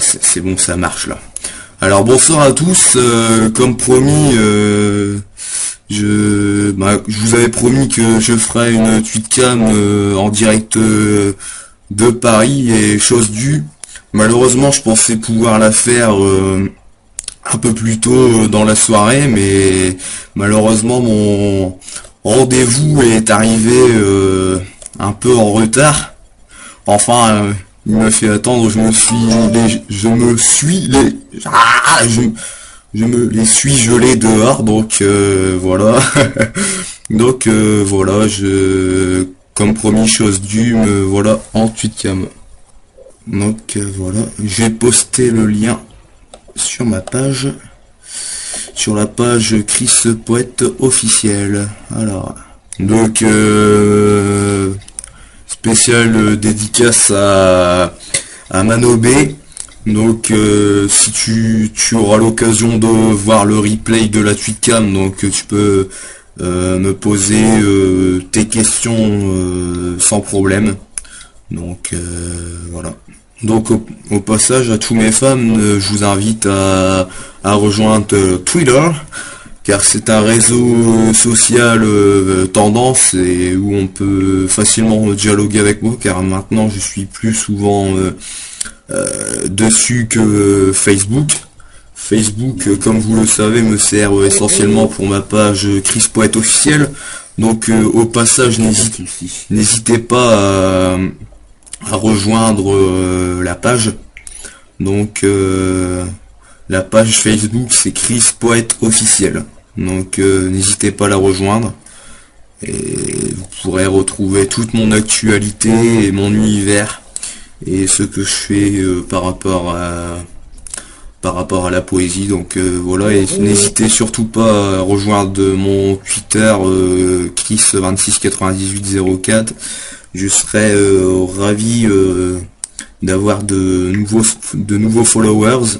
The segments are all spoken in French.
c'est bon, ça marche là. Alors bonsoir à tous, comme promis, je vous avais promis que je ferais une tweetcam en direct de Paris, et chose due, malheureusement je pensais pouvoir la faire un peu plus tôt dans la soirée, mais malheureusement mon rendez-vous est arrivé un peu en retard. Enfin, il m'a fait attendre, je me les suis gelés dehors, donc voilà. Donc voilà, comme promis, chose due, me voilà en tweetcam. Donc voilà, j'ai posté le lien sur ma page, sur la page Chris Poète officiel. Alors, donc spécial dédicace à Manobé. Donc si tu auras l'occasion de voir le replay de la tweetcam, donc tu peux me poser tes questions sans problème. Donc voilà. Donc au passage, à tous mes fans, je vous invite à rejoindre Twitter, car c'est un réseau social tendance, et où on peut facilement dialoguer avec moi, car maintenant je suis plus souvent dessus que Facebook. Facebook, comme vous le savez, me sert essentiellement pour ma page Chris Poète officiel. Donc au passage, n'hésitez pas à rejoindre la page. Donc la page Facebook, c'est Chris Poète officiel. Donc n'hésitez pas à la rejoindre, et vous pourrez retrouver toute mon actualité et mon univers et ce que je fais par rapport à la poésie. Donc voilà, et n'hésitez surtout pas à rejoindre mon Twitter Chris269804. Je serais ravi d'avoir de nouveaux followers.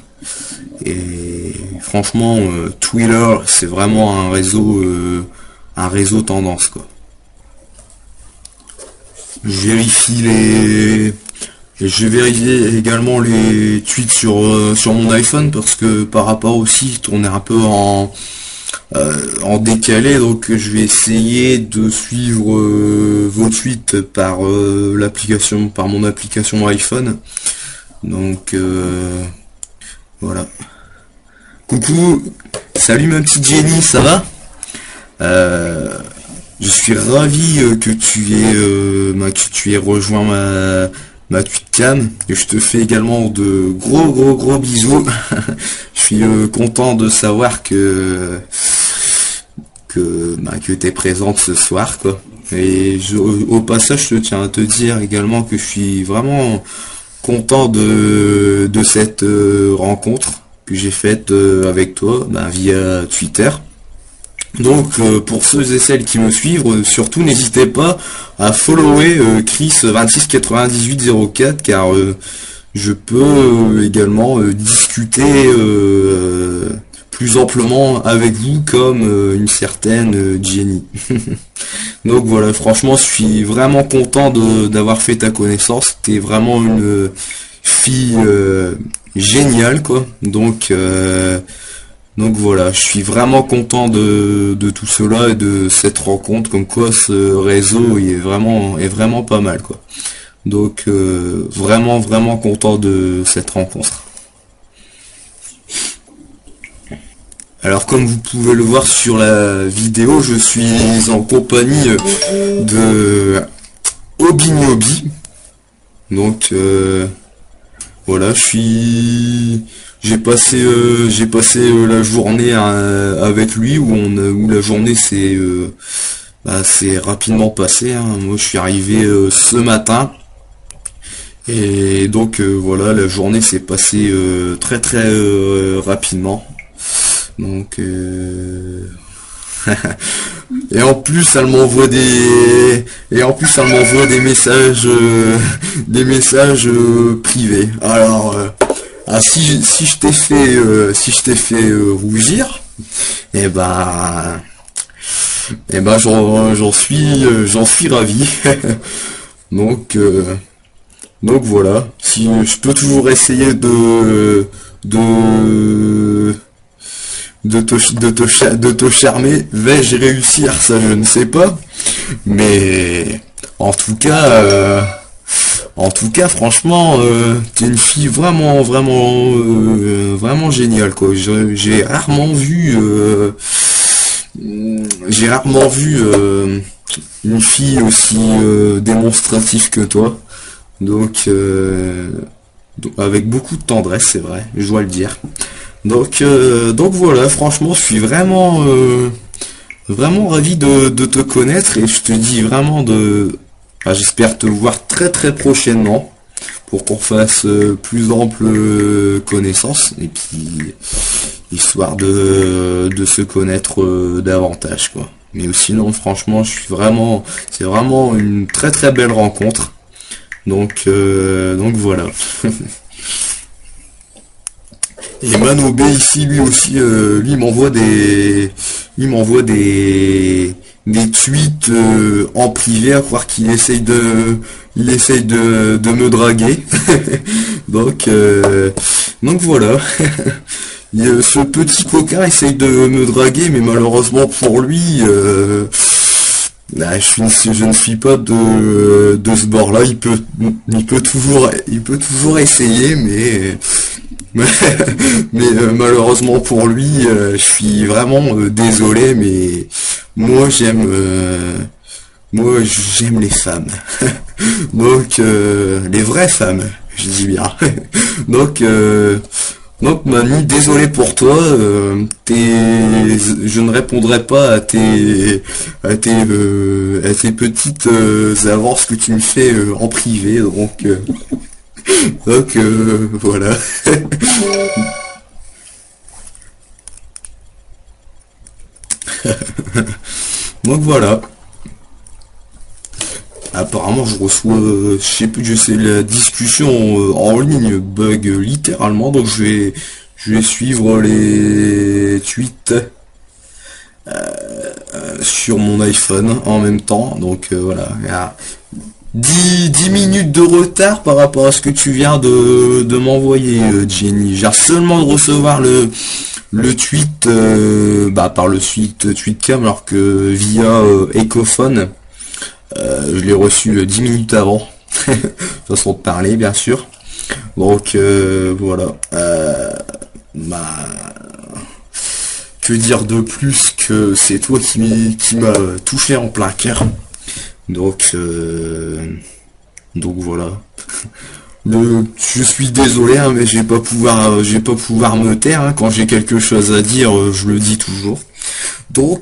Et franchement, Twitter, c'est vraiment un réseau tendance, quoi. Je vérifie également les tweets sur mon iPhone, parce que par rapport au site, on est un peu en décalé, donc je vais essayer de suivre vos tweets par mon application iPhone. Donc voilà. Coucou, salut ma petite Jenny, ça va? Je suis ravi que tu aies rejoint ma tweetcam, et je te fais également de gros bisous. Je suis content de savoir que t'es présente ce soir, quoi. Et au passage, je tiens à te dire également que je suis vraiment content de cette rencontre que j'ai faite avec toi via Twitter. Donc pour ceux et celles qui me suivent, surtout n'hésitez pas à follower Chris269804, car je peux également discuter plus amplement avec vous, comme une certaine Jenny. Donc voilà, franchement je suis vraiment content d'avoir fait ta connaissance. T'es vraiment une fille géniale, quoi. Donc voilà, je suis vraiment content de tout cela et de cette rencontre, comme quoi ce réseau est vraiment pas mal, quoi. Donc vraiment content de cette rencontre. Alors comme vous pouvez le voir sur la vidéo, je suis en compagnie de Obignobi. Donc voilà, j'ai passé la journée avec lui, où la journée s'est rapidement passée, hein. Moi je suis arrivé ce matin, et donc voilà, la journée s'est passée très rapidement. Donc et en plus elle m'envoie des messages privés. Alors si je t'ai fait rougir, j'en suis ravi. Donc Donc voilà, si je peux toujours essayer de de te charmer, vais-je réussir, ça je ne sais pas, mais en tout cas, franchement, t'es une fille vraiment géniale quoi. J'ai rarement vu une fille aussi démonstrative que toi. Donc, avec beaucoup de tendresse, c'est vrai, je dois le dire. Donc voilà, franchement, je suis vraiment ravi de te connaître et je te dis vraiment j'espère te voir très très prochainement pour qu'on fasse plus ample connaissance et puis histoire de se connaître davantage quoi. Mais sinon, franchement, c'est vraiment une très très belle rencontre. Donc voilà. Et Manobé ici, lui aussi, lui m'envoie des tweets en privé, à croire qu'il essaye de me draguer. Donc voilà. Ce petit coquin essaye de me draguer, mais malheureusement pour lui, je ne suis pas de ce bord-là. Il peut toujours essayer, mais malheureusement pour lui, je suis vraiment désolé, mais moi j'aime les femmes. Donc les vraies femmes, je dis bien. Donc Manu, désolé pour toi, je ne répondrai pas à tes petites avances que tu me fais en privé, donc voilà. Donc voilà. Apparemment je reçois, je sais plus, je sais, la discussion en ligne bug littéralement, donc je vais suivre les tweets sur mon iPhone en même temps, donc voilà. Il y a 10 minutes de retard par rapport à ce que tu viens de m'envoyer, Jenny. J'ai seulement de recevoir le tweet par le suite Tweetcam, alors que via Ecophone, je l'ai reçu 10 minutes avant. Façon de parler, bien sûr. Donc voilà. Que dire de plus que c'est toi qui m'a touché en plein cœur. Donc voilà. Je suis désolé, hein, mais je vais pas pouvoir me taire, hein. Quand j'ai quelque chose à dire, je le dis toujours. Donc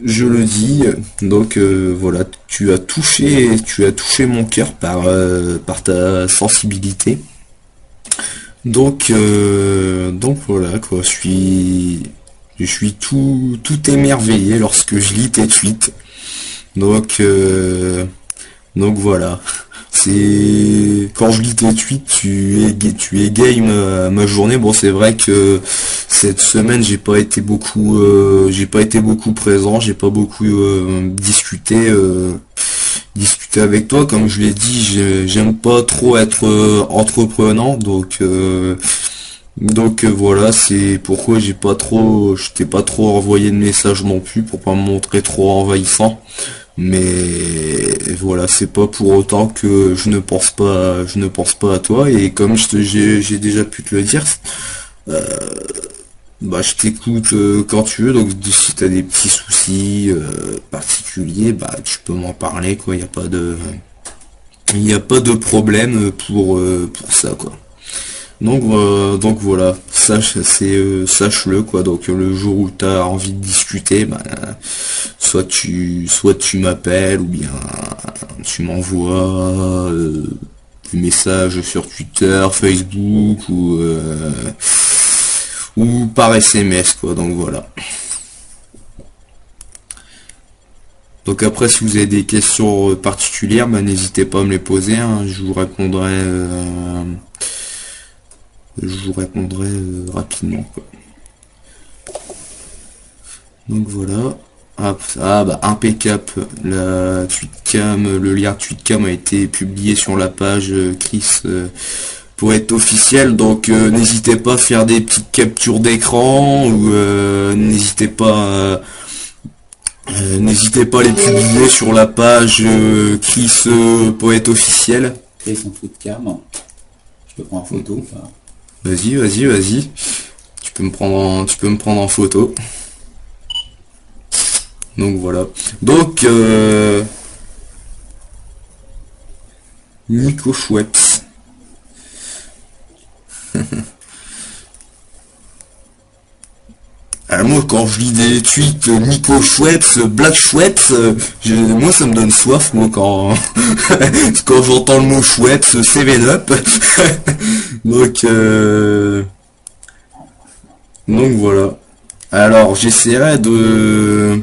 je le dis. Donc voilà, tu as touché mon cœur par ta sensibilité. Donc voilà quoi. Je suis tout émerveillé lorsque je lis tes tweets. Donc voilà. C'est quand je lis tes tweets, tu égayes ma journée. Bon, c'est vrai que cette semaine j'ai pas été beaucoup présent, j'ai pas beaucoup discuté avec toi. Comme je l'ai dit, j'aime pas trop être entreprenant, donc voilà, c'est pourquoi je t'ai pas trop envoyé de messages non plus, pour pas me montrer trop envahissant. Mais voilà, c'est pas pour autant que je ne pense pas à toi, et comme j'ai déjà pu te le dire, je t'écoute quand tu veux. Donc si t'as des petits soucis particuliers, tu peux m'en parler quoi. Il y a pas de problème pour ça quoi. Donc voilà, sache-le quoi. Donc le jour où tu as envie de discuter, soit tu m'appelles, ou bien tu m'envoies des messages sur Twitter, Facebook, ou par SMS quoi. Donc voilà. Donc après, si vous avez des questions particulières, n'hésitez pas à me les poser, hein. Je vous répondrai rapidement quoi. Donc voilà. Hop, ah bah impeccable. La tweetcam, le lien tweetcam a été publié sur la page Chris pour être officiel. Donc n'hésitez pas à faire des petites captures d'écran ou n'hésitez pas à les publier sur la page Chris Poète officiel. Chris en tweetcam. Je peux prendre en photo ou pas? Vas-y. Tu peux me prendre en photo. Donc voilà. Donc Nico Schweppes. Alors moi quand je lis des tweets Nico Schweppes, Black Schweppes, moi ça me donne soif moi quand quand j'entends le mot Schweppes, 7-Up. Donc voilà. Alors j'essaierai de...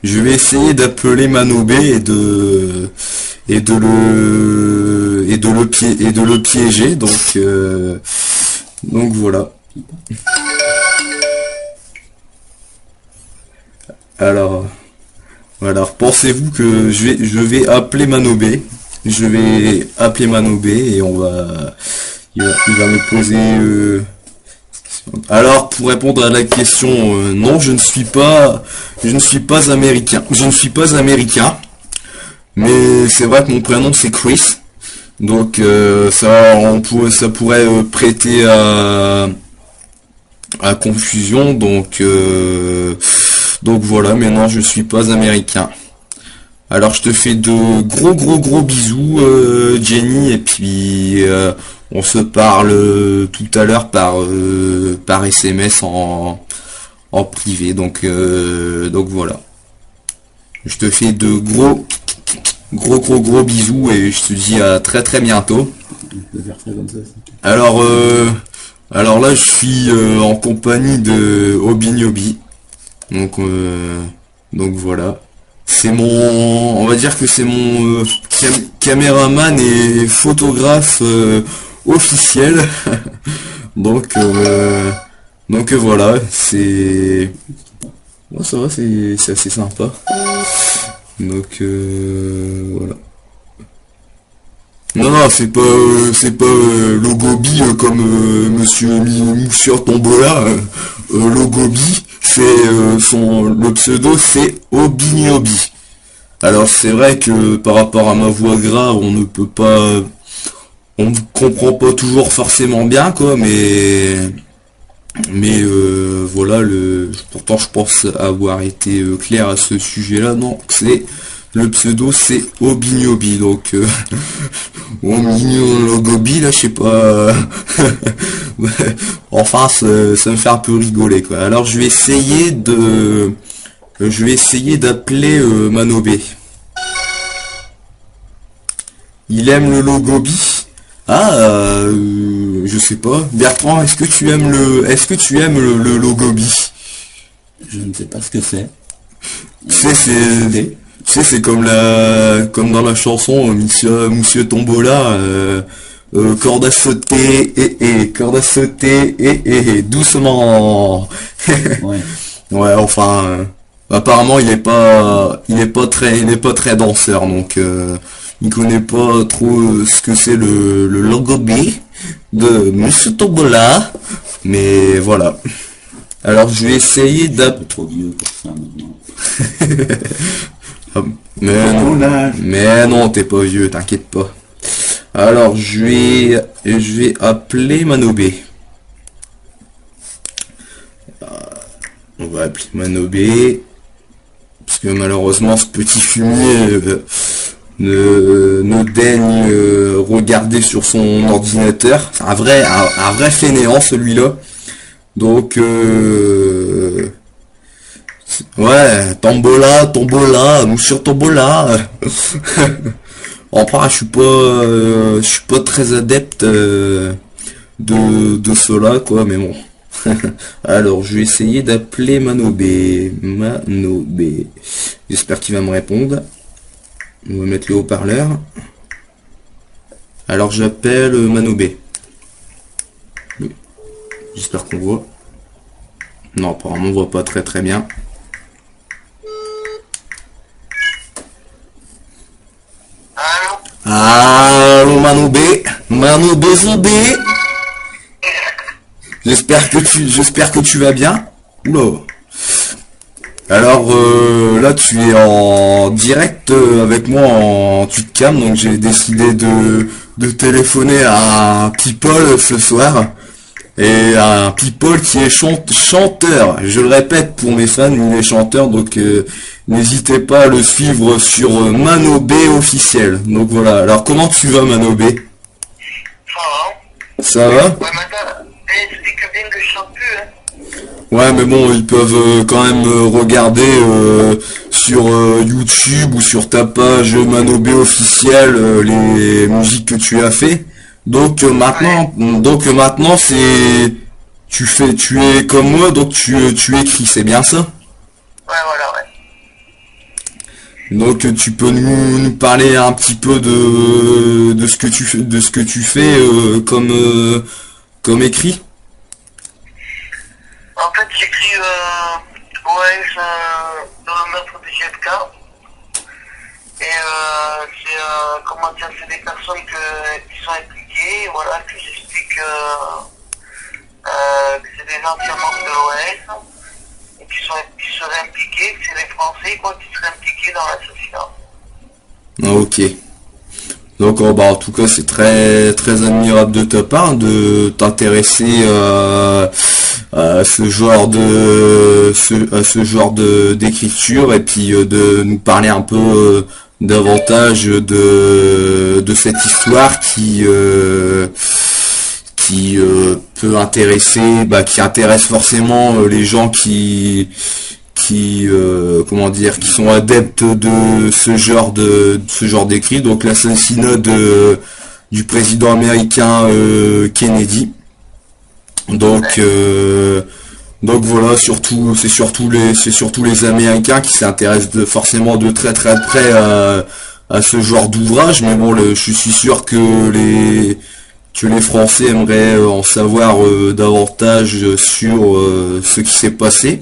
Je vais essayer d'appeler Manobé et de le piéger, donc voilà. Alors pensez-vous que je vais appeler Manobé? Je vais appeler Manobé et il va me poser alors pour répondre à la question, non, je ne suis pas américain. Je ne suis pas américain, mais c'est vrai que mon prénom c'est Chris. Donc ça pourrait prêter à confusion. Donc voilà, mais non, je suis pas américain. Alors je te fais de gros bisous, Jenny, et puis on se parle tout à l'heure par SMS en privé. Donc voilà. Je te fais de gros bisous et je te dis à très bientôt. Alors là je suis en compagnie de Obiniobi. Donc voilà. C'est on va dire que c'est mon caméraman et photographe officiel. donc voilà, c'est... Ouais, ça va, c'est assez sympa. Donc voilà. Non, c'est pas Logobi comme Monsieur Moussure Tombola. Logobi, c'est le pseudo, c'est Obiniobi. Alors c'est vrai que par rapport à ma voix grave, on ne comprend pas toujours forcément bien quoi, mais voilà, pourtant je pense avoir été clair à ce sujet-là. Non, le pseudo c'est Obiniobi, donc Logobi là, je sais pas. Enfin, ça me fait un peu rigoler quoi. Alors je vais essayer d'appeler Manobé. Il aime le Logobi. Ah, je sais pas. Bertrand, est-ce que tu aimes le Logobi? Je ne sais pas ce que c'est. C'est comme dans la chanson Monsieur Tombola, corde à sauter et doucement. Ouais. Ouais, enfin apparemment il est pas très danseur, donc il connaît pas trop ce que c'est le Logobi de Monsieur Tombola, mais voilà. Alors je vais essayer trop vieux pour ça maintenant. Mais non, t'es pas vieux, t'inquiète pas. Alors je vais appeler Manobé. On va appeler Manobé parce que malheureusement ce petit fumier ne daigne regarder sur son ordinateur. C'est un vrai fainéant celui-là. Donc ouais, Tombola, Monsieur Tombola. Enfin, je suis pas très adepte de cela quoi, mais bon. Alors, je vais essayer d'appeler Manobé. J'espère qu'il va me répondre. On va mettre le haut-parleur. Alors, j'appelle Manobé. J'espère qu'on voit. Non, apparemment on voit pas très bien. allô Mano B, Mano BZB. J'espère que tu vas bien. Oula. Alors là tu es en direct avec moi en Tutcam, donc j'ai décidé de téléphoner à un people ce soir. Et un people qui est chanteur. Je le répète pour mes fans, il est chanteur, donc n'hésitez pas à le suivre sur Mano B officiel. Donc voilà. Alors comment tu vas Mano B? Ça va? Ouais, madame, explique bien que je chante plus, hein. Ouais, mais bon, ils peuvent quand même regarder sur YouTube ou sur ta page Mano B officiel les musiques que tu as fait. Donc maintenant c'est tu es comme moi, donc tu écris, c'est bien ça? Ouais, voilà, ouais. Donc tu peux nous parler un petit peu de ce que tu fais comme écrit? En fait, j'écris OS dans le meurtre du GFK. Et comment dire, c'est des personnes qui sont impliquées, voilà, que j'explique que c'est des anciens membres de l'OS et qui seraient impliqués, que c'est les Français quoi, qui seraient impliqués dans l'assassinat. Ah, ok. Donc bah en tout cas c'est très très admirable de ta part de t'intéresser à ce genre d'écriture et puis de nous parler un peu davantage de cette histoire qui peut intéresser, qui intéresse forcément les gens qui comment dire, qui sont adeptes de ce genre d'écrit. Donc l'assassinat du président américain Kennedy. Donc voilà, c'est surtout les Américains qui s'intéressent forcément de très très près à ce genre d'ouvrage. Mais bon, je suis sûr que les Français aimeraient en savoir davantage sur ce qui s'est passé.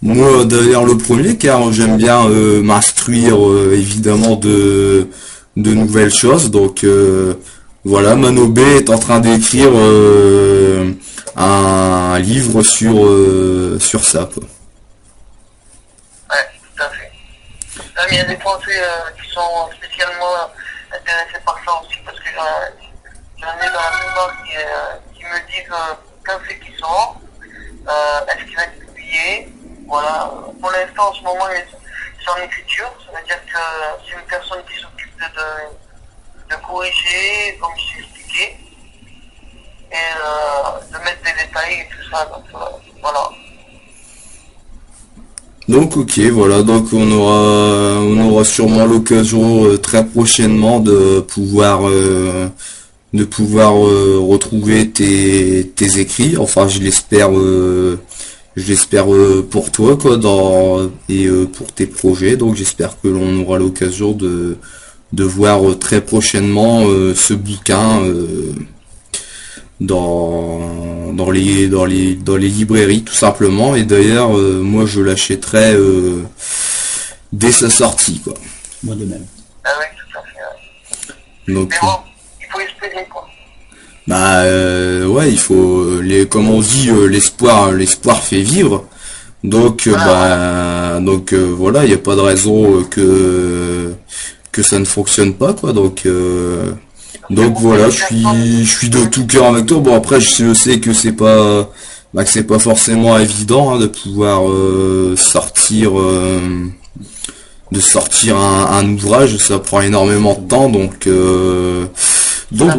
Moi d'ailleurs le premier, car j'aime bien m'instruire évidemment de nouvelles choses. Donc voilà, Mano B est en train d'écrire un livre sur ça quoi. Ouais, tout à fait. Il y a des Français qui sont spécialement intéressés par ça aussi, parce que j'en ai dans la plupart qui me disent quand c'est qu'ils sont, est-ce qu'il va être publié. Voilà, pour l'instant, en ce moment, c'est en écriture, ça veut dire que c'est une personne qui s'occupe de corriger, comme je t'ai expliqué, et de mettre des détails et tout ça, donc voilà. Donc ok, voilà, donc on aura sûrement l'occasion très prochainement de pouvoir retrouver tes écrits, enfin je l'espère pour toi quoi et pour tes projets. Donc j'espère que l'on aura l'occasion de voir très prochainement ce bouquin dans les librairies tout simplement. Et d'ailleurs moi je l'achèterai dès sa sortie quoi. Moi de même. Ah oui, tout à fait. Ouais. Donc mais bon, il faut espérer quoi. Ouais, il faut comme on dit l'espoir fait vivre. Donc voilà, il n'y a pas de raison que ça ne fonctionne pas quoi. Donc voilà, je suis de tout cœur avec toi. Bon après je sais que c'est pas forcément évident de pouvoir sortir un ouvrage, ça prend énormément de temps donc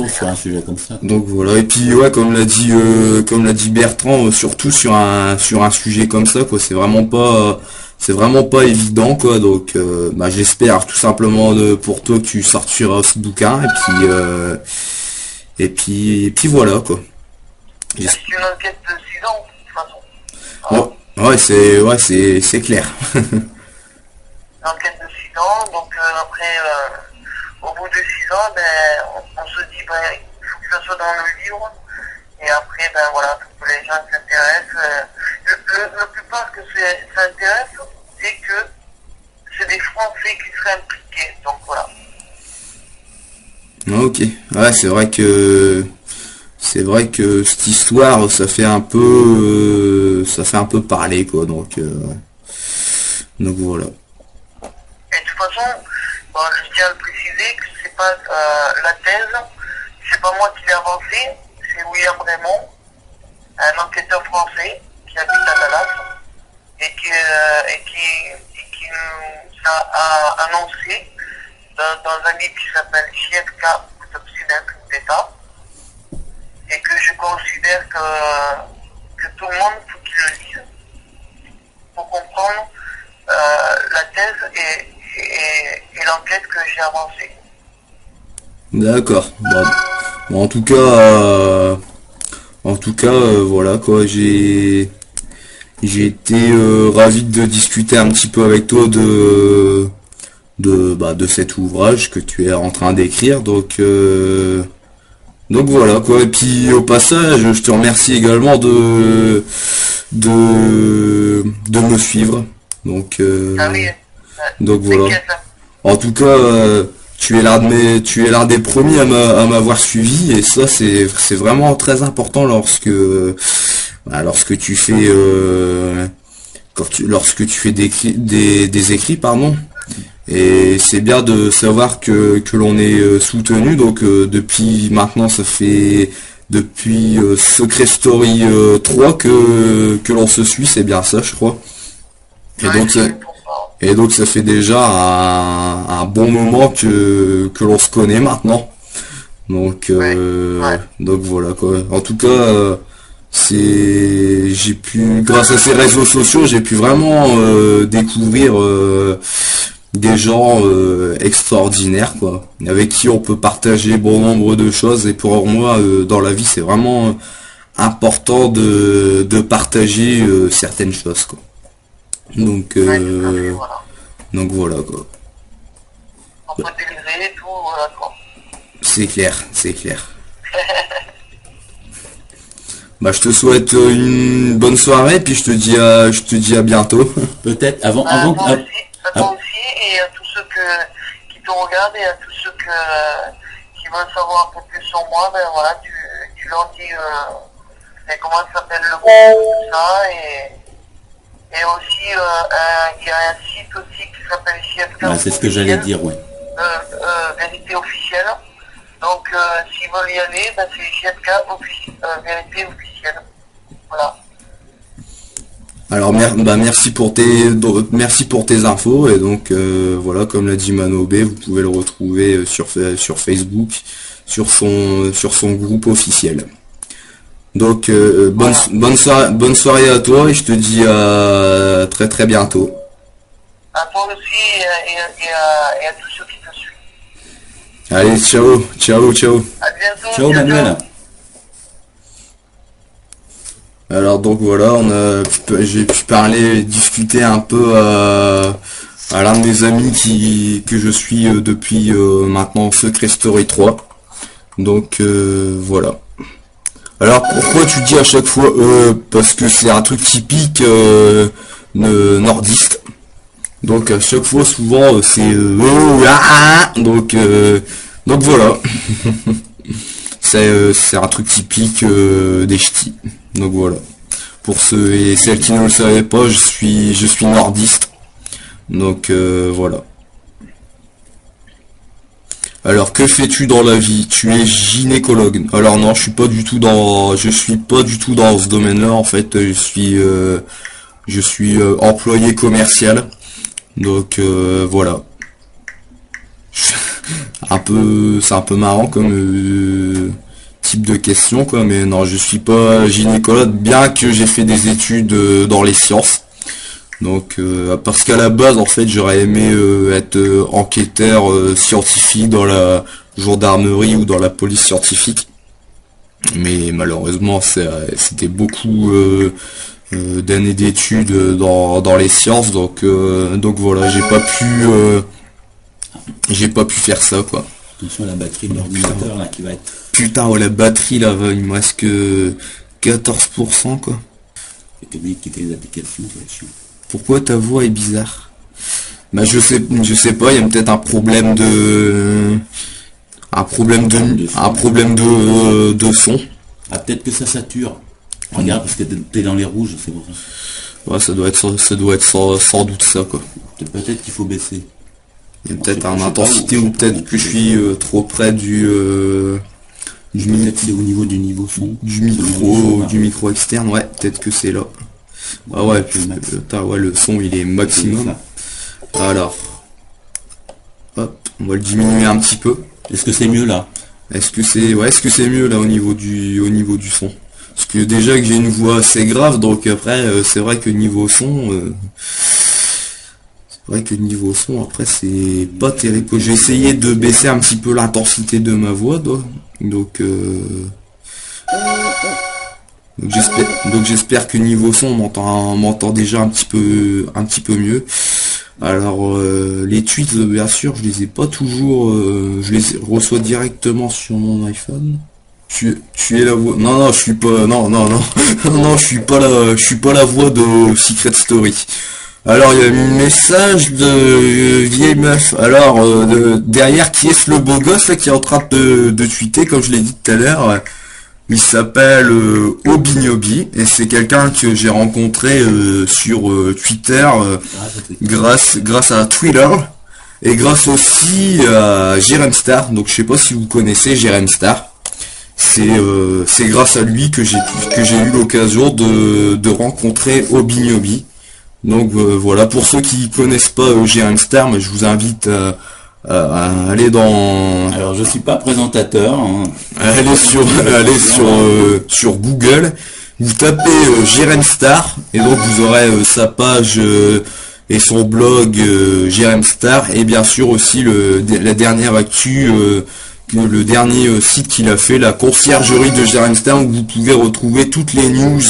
sur un sujet comme ça. Donc voilà, et puis ouais, comme l'a dit Bertrand, surtout sur un sujet comme ça quoi, c'est vraiment pas évident quoi. Donc j'espère tout simplement pour toi que tu sortiras ce bouquin et puis voilà quoi. C'est une enquête de 6 ans de toute façon. Bon, ouais, c'est clair. Une enquête de 6 ans, donc après au bout de 6 ans, on se dit, il faut que ça soit dans le livre. Et après, voilà, pour que les gens s'intéressent. La plupart que ça intéresse, c'est que c'est des Français qui seraient impliqués. Donc voilà. Ah, Ok. Ouais, c'est vrai que cette histoire, ça fait un peu parler, quoi. Donc voilà. Et de toute façon, bon, je tiens à le préciser que c'est pas la thèse, c'est pas moi qui l'ai avancée, c'est William Raymond, un enquêteur français qui habite à Dallas et qui nous a annoncé dans un livre qui s'appelle JFK, Autopsie d'un crime d'État, et que je considère que tout le monde faut qu'il le lise pour comprendre la thèse et l'enquête que j'ai avancée. D'accord. Bon, en tout cas, voilà quoi. J'ai été ravi de discuter un petit peu avec toi de cet ouvrage que tu es en train d'écrire. Donc voilà quoi. Et puis au passage, je te remercie également de me suivre. Ah oui, Donc voilà. t'inquiète, hein. En tout cas, tu es l'un des premiers à m'avoir suivi, et ça c'est vraiment très important lorsque tu fais lorsque tu fais des écrits, pardon. Et c'est bien de savoir que l'on est soutenu. Donc depuis maintenant, ça fait depuis Secret Story 3 que l'on se suit, c'est bien ça, je crois. Et donc ça fait déjà un bon moment que l'on se connaît maintenant. Donc donc voilà quoi. En tout cas, grâce à ces réseaux sociaux, j'ai pu vraiment découvrir des gens extraordinaires quoi, avec qui on peut partager bon nombre de choses. Et pour moi, dans la vie, c'est vraiment important de partager certaines choses quoi. Donc Ouais, tout à fait, voilà. donc voilà quoi. On peut délirer, tout, voilà quoi. C'est clair. Bah je te souhaite une bonne soirée, puis je te dis à bientôt. Peut-être À toi aussi, et à tous ceux qui te regardent et à tous ceux qui veulent savoir un peu plus sur moi, ben voilà, tu leur dis comment ça s'appelle le groupe, tout ça, et aussi il y a un site aussi qui s'appelle JFK. c'est ce que j'allais dire, oui. Vérité officielle. Donc s'ils veulent y aller, ben, c'est JFK Vérité officielle. Voilà. Alors merci pour tes infos. Et donc voilà, comme l'a dit Manobé, vous pouvez le retrouver sur Facebook, sur son groupe officiel. Donc bonne soirée à toi, et je te dis à très très bientôt. À toi aussi et à tous ceux qui te suivent. Allez, ciao. À bientôt. Ciao Manuel. Alors donc voilà, j'ai pu discuter un peu à l'un de mes amis que je suis depuis maintenant Secret Story 3. Donc voilà. Alors pourquoi tu dis à chaque fois parce que c'est un truc typique nordiste. Donc à chaque fois, souvent c'est donc voilà. C'est un truc typique des ch'tis. Donc voilà. Pour ceux et celles qui ne le savaient pas, je suis nordiste. Donc voilà. Alors que fais-tu dans la vie? Tu es gynécologue. Alors non, je suis pas du tout dans ce domaine-là. En fait, je suis employé commercial. Donc voilà. C'est un peu marrant comme type de question quoi, mais non, je suis pas gynécologue, bien que j'ai fait des études dans les sciences. Donc parce qu'à la base en fait j'aurais aimé être enquêteur scientifique dans la gendarmerie ou dans la police scientifique, mais malheureusement c'était beaucoup d'années d'études dans les sciences, donc voilà, j'ai pas pu faire ça quoi. Attention à la batterie de l'ordinateur là qui va être... Putain, oh, la batterie là, il me reste que 14% quoi. Et t'es obligé de quitter les applications, c'est chiant. Pourquoi ta voix est bizarre? Bah je sais pas, il y a peut-être un problème de... un problème de son. Ah, peut-être que ça sature. Regarde, parce que t'es dans les rouges, c'est pour ça. Ouais, ça doit être sans doute ça, quoi. Peut-être qu'il faut baisser. Il y a peut-être une intensité ou peut-être que je suis trop près du peut-être c'est au niveau du niveau son. Du micro externe, ouais, peut-être que c'est là. Ah ouais, ouais, le son il est maximum. Alors, hop, on va le diminuer un petit peu. Est-ce que c'est mieux là? Est-ce que c'est mieux là au niveau du son? Parce que déjà que j'ai une voix assez grave, donc après c'est vrai que niveau son, après c'est pas terrible. J'ai essayé de baisser un petit peu l'intensité de ma voix, donc j'espère que niveau son on m'entend déjà un petit peu mieux. Alors les tweets bien sûr je les ai pas toujours, je les reçois directement sur mon iPhone. Tu es la voix. Non, je suis pas. Non, je suis pas la voix de Secret Story. Alors il y a un message de vieille meuf. Alors derrière qui est-ce le beau gosse là, qui est en train de tweeter comme je l'ai dit tout à l'heure. Il s'appelle Obignobi et c'est quelqu'un que j'ai rencontré sur Twitter grâce à Twitter et grâce aussi à Jerem Star. Donc je sais pas si vous connaissez Jerem Star. C'est grâce à lui que j'ai eu l'occasion de rencontrer Obignobi. Donc voilà, pour ceux qui connaissent pas Jerem Star, mais je vous invite à aller dans... Alors je suis pas présentateur. Hein. Allez sur Google, vous tapez Jerem Star et donc vous aurez sa page et son blog Jerem Star et bien sûr aussi la dernière actu. Le dernier site qu'il a fait, la conciergerie de Jerem Star, où vous pouvez retrouver toutes les news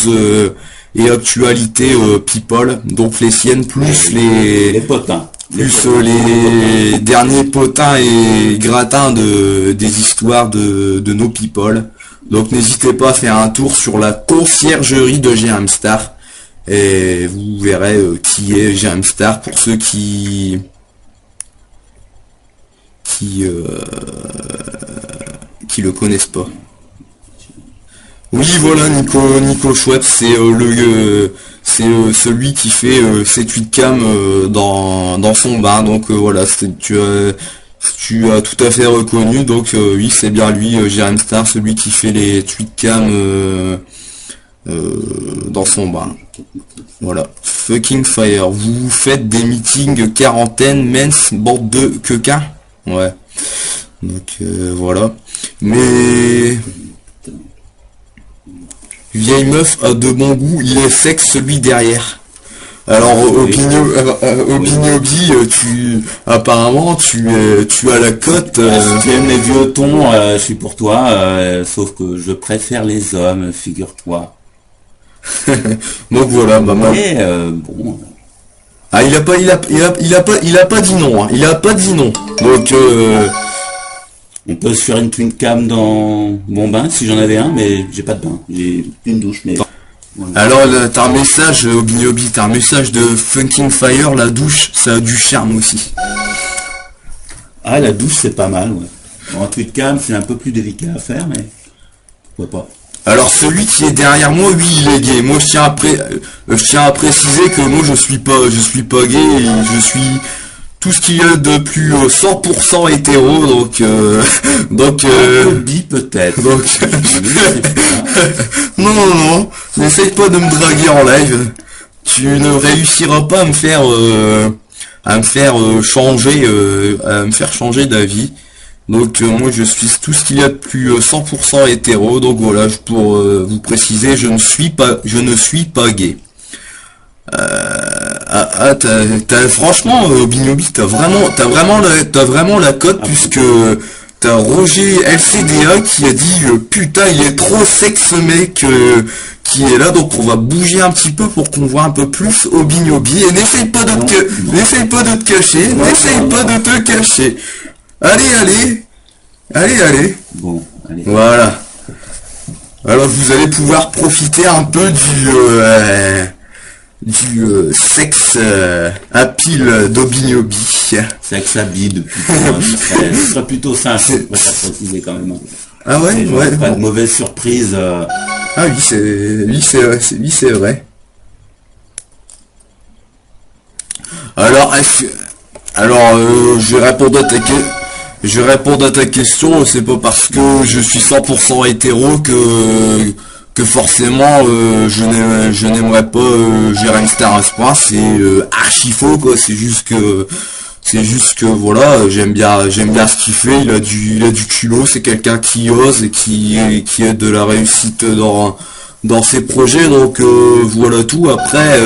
et actualités people, donc les siennes plus les potins, plus les derniers potins et gratins des histoires de nos people. Donc n'hésitez pas à faire un tour sur la conciergerie de Jerem Star et vous verrez qui est Jerem Star pour ceux qui le connaissent pas. Oui voilà, Nico Schweppes, c'est celui qui fait ses tweets cam dans son bar. Donc voilà, tu as tout à fait reconnu. Donc oui, c'est bien lui, Jerem Star, celui qui fait les tweets cam dans son bar. Voilà, fucking fire. Vous faites des meetings quarantaine, mens, bande de quequins. Ouais. Donc voilà. Mais vieille meuf a de bon goût, il est sexe celui derrière. Alors Obignobi, apparemment tu as la cote. Si tu aimes les vieux tons, je suis pour toi, sauf que je préfère les hommes, figure-toi. Donc voilà, mais bon. Ah il a pas dit non, hein. Il a pas dit non. Donc on peut se faire une twin cam dans mon bain si j'en avais un, mais j'ai pas de bain. J'ai une douche, mais... Voilà. Alors t'as un message, Obignobi, t'as un message de Fucking Fire, la douche, ça a du charme aussi. Ah, la douche c'est pas mal, ouais. Bon, un twin cam c'est un peu plus délicat à faire, mais... Pourquoi pas. Alors celui qui est derrière moi, oui, il est gay. Moi je tiens à préciser que moi je suis pas gay, et je suis... tout ce qu'il y a de plus 100% hétéro, donc bi peut-être. Donc non, n'essaye pas de me draguer en live. Tu ne réussiras pas à me faire changer d'avis. Donc moi je suis tout ce qu'il y a de plus 100% hétéro. Donc voilà, pour vous préciser, je ne suis pas gay. Franchement, Obignobi, t'as vraiment la cote, puisque t'as Roger LCDA qui a dit putain il est trop sexe mec qui est là, donc on va bouger un petit peu pour qu'on voit un peu plus Obignobi et n'essaye pas de te cacher. Allez. Bon, allez. Voilà. Alors vous allez pouvoir profiter un peu sexe à pile d'Obiniobi. Sexe à bide, plutôt, ce serait plutôt ça, je préfère préciser quand même. Ah ouais, ouais. Pas de mauvaise surprise. Ah oui, c'est vrai. Alors, je vais répondre à ta question. C'est pas parce que je suis 100% hétéro que forcément je n'aimerais pas Jérém Star à ce point. C'est archi faux quoi. C'est juste que voilà, j'aime bien ce qu'il fait. Il a du culot. C'est quelqu'un qui ose et qui a de la réussite dans ses projets. Donc voilà tout. Après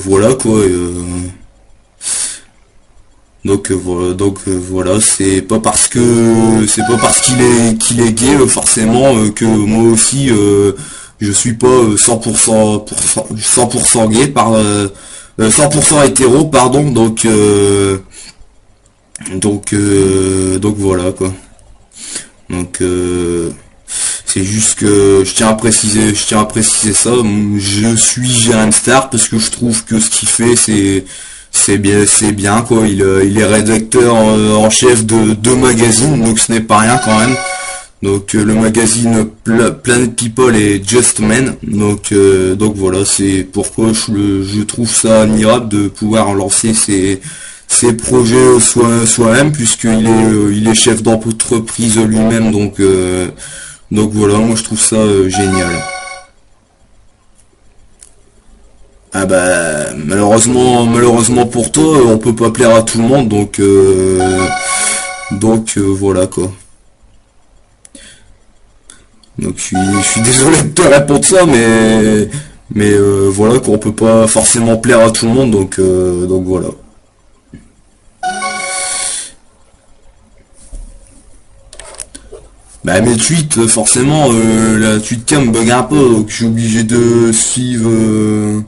voilà quoi. Donc voilà, c'est pas parce qu'il est gay forcément que moi aussi je suis pas 100% gay 100% hétéro pardon donc voilà quoi. Donc c'est juste que je tiens à préciser ça. Je suis Jérém Star parce que je trouve que ce qu'il fait c'est bien quoi. Il est rédacteur en chef de 2 magazines, donc ce n'est pas rien quand même. Donc le magazine Planet People et Just Men. Donc voilà, c'est pourquoi je trouve ça admirable de pouvoir lancer ses projets soi-même, puisqu'il est chef d'entreprise lui-même. Donc voilà, moi je trouve ça génial. Ah bah malheureusement pour toi, on peut pas plaire à tout le monde, donc voilà quoi. Donc je suis désolé de te répondre ça, mais voilà qu'on peut pas forcément plaire à tout le monde, donc voilà. Bah mes tweets, forcément, la tweetcam bug un peu, donc je suis obligé de suivre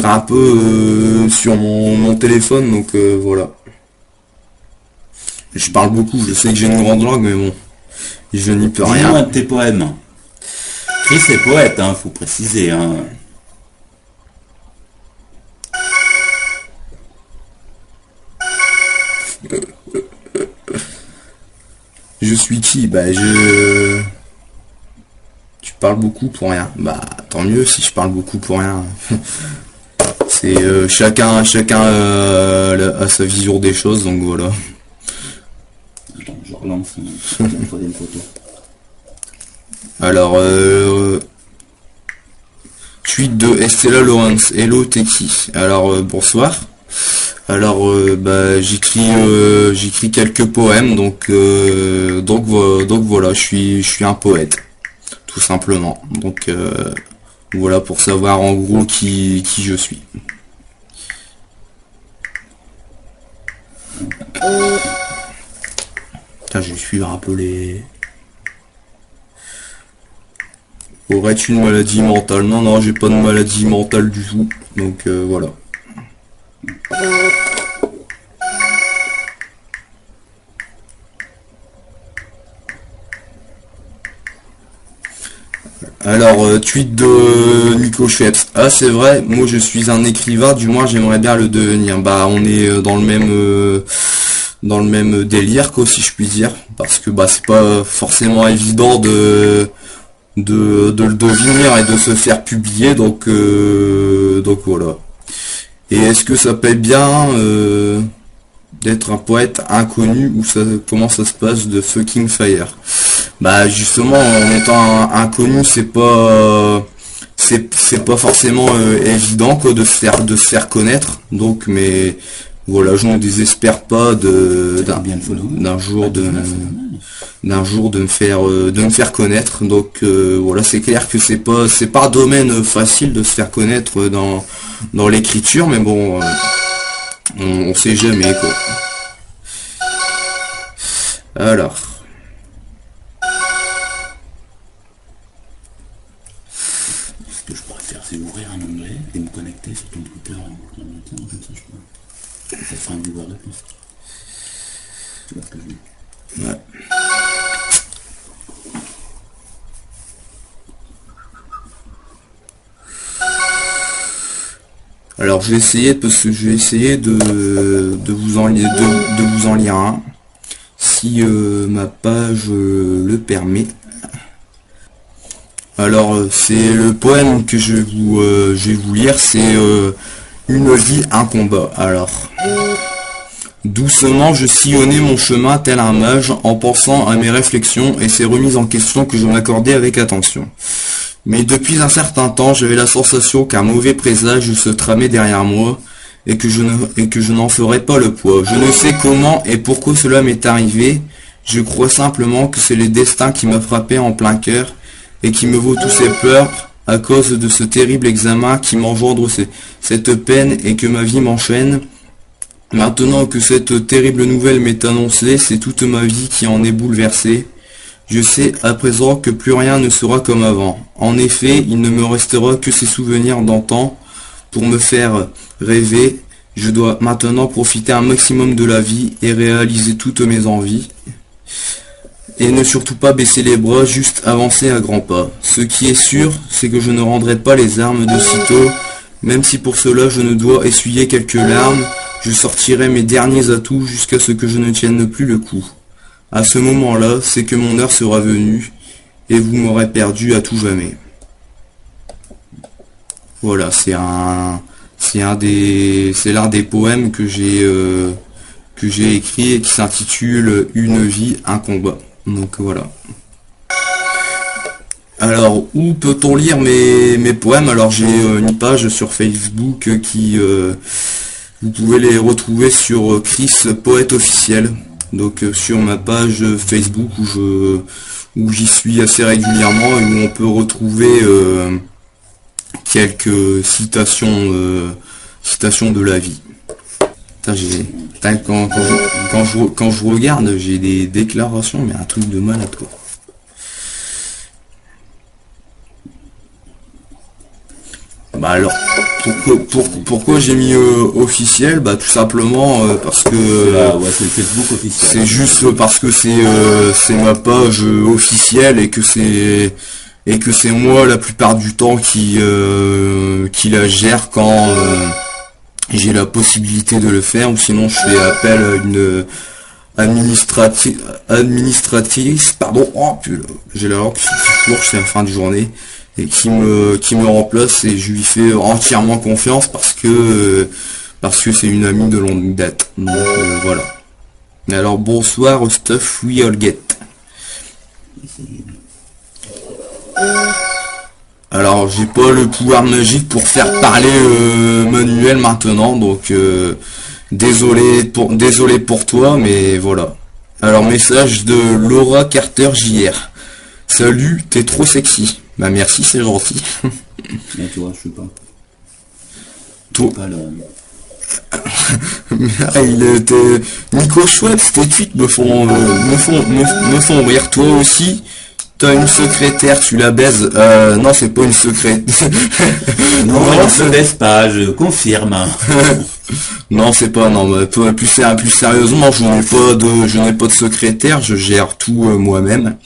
un peu sur mon téléphone, donc voilà. Je parle beaucoup, je sais que j'ai une grande langue, mais bon, je n'y peux rien. Dis-nous un de tes poèmes. Chris est poète, hein, faut préciser. Hein. Je suis qui? Bah tu parles beaucoup pour rien. Bah tant mieux si je parle beaucoup pour rien. C'est chacun a sa vision des choses, donc voilà. Attends, je relance une photo. Alors tweet de Estella Lawrence. Hello Teki. Alors bonsoir. Alors bah j'écris quelques poèmes, donc voilà, je suis un poète, tout simplement. Donc voilà pour savoir en gros qui je suis. Putain, je vais suivre un peu les... Aurais-tu une maladie mentale? Non, j'ai pas de maladie mentale du tout, donc voilà. Alors, tweet de Nico Schweppes. Ah, c'est vrai, moi je suis un écrivain, du moins j'aimerais bien le devenir. Bah, on est dans le même délire, quoi, si je puis dire. Parce que, bah, c'est pas forcément évident de le devenir et de se faire publier, donc voilà. Et est-ce que ça paye bien d'être un poète inconnu, ou comment ça se passe de fucking fire? Bah justement, en étant inconnu, c'est pas forcément évident quoi de se faire connaître. Donc mais voilà, je ne désespère pas d'un jour de me faire connaître. Donc voilà, c'est clair que c'est pas un domaine facile de se faire connaître dans l'écriture, mais bon, on sait jamais quoi. Alors, ce que je pourrais faire, c'est ouvrir un onglet et me connecter sur ton Twitter comme ça, ça fera un viewer de plus. Tu vois ce que je veux dire? ouais. Alors je vais essayer de vous en lire un, si ma page le permet. Alors c'est le poème que je vais vous lire, c'est une vie, un combat. Alors, doucement je sillonnais mon chemin tel un mage, en pensant à mes réflexions et ces remises en question que je m'accordais avec attention. Mais depuis un certain temps, j'avais la sensation qu'un mauvais présage se tramait derrière moi, et que je n'en ferais pas le poids. Je ne sais comment et pourquoi cela m'est arrivé, je crois simplement que c'est le destin qui m'a frappé en plein cœur, et qui me vaut tous ces pleurs, à cause de ce terrible examen qui m'engendre cette peine et que ma vie m'enchaîne. Maintenant que cette terrible nouvelle m'est annoncée, c'est toute ma vie qui en est bouleversée. Je sais à présent que plus rien ne sera comme avant. En effet, il ne me restera que ces souvenirs d'antan pour me faire rêver. Je dois maintenant profiter un maximum de la vie et réaliser toutes mes envies. Et ne surtout pas baisser les bras, juste avancer à grands pas. Ce qui est sûr, c'est que je ne rendrai pas les armes de sitôt, même si pour cela je ne dois essuyer quelques larmes. Je sortirai mes derniers atouts jusqu'à ce que je ne tienne plus le coup. À ce moment-là, c'est que mon heure sera venue, et vous m'aurez perdu à tout jamais. Voilà, c'est l'un des poèmes que j'ai écrit et qui s'intitule Une vie, un combat. Donc voilà. Alors, où peut-on lire mes poèmes? Alors j'ai une page sur Facebook qui vous pouvez les retrouver sur Chris Poète Officiel. Donc sur ma page Facebook où j'y suis assez régulièrement et où on peut retrouver quelques citations de la vie. Putain, quand je regarde, j'ai des déclarations, mais un truc de malade quoi. Bah alors, pourquoi j'ai mis officiel? Bah tout simplement parce que ouais, c'est le Facebook officiel. C'est juste parce que c'est ma page officielle et que c'est moi la plupart du temps qui la gère quand j'ai la possibilité de le faire, ou sinon je fais appel à une administratrice, pardon, oh putain, j'ai la langue qui fourche, c'est la fin de journée, et qui me remplace, et je lui fais entièrement confiance parce que c'est une amie de longue date. Donc voilà. Alors bonsoir Stuff We All Get. Alors j'ai pas le pouvoir magique pour faire parler Manuel maintenant, donc désolé pour toi, mais voilà. Alors message de Laura Carter JR. Salut, t'es trop sexy. Bah merci, c'est gentil. Mais tu vois, je sais pas. Toi. Pas le... Il était Nico Schweppes, tes tweets me font rire. Toi aussi, t'as une secrétaire, tu la baises. Non, c'est pas une secrétaire. Non, on se baisse pas, je confirme. Non, c'est pas, non, mais plus sérieusement, je n'ai pas de secrétaire, je gère tout moi-même.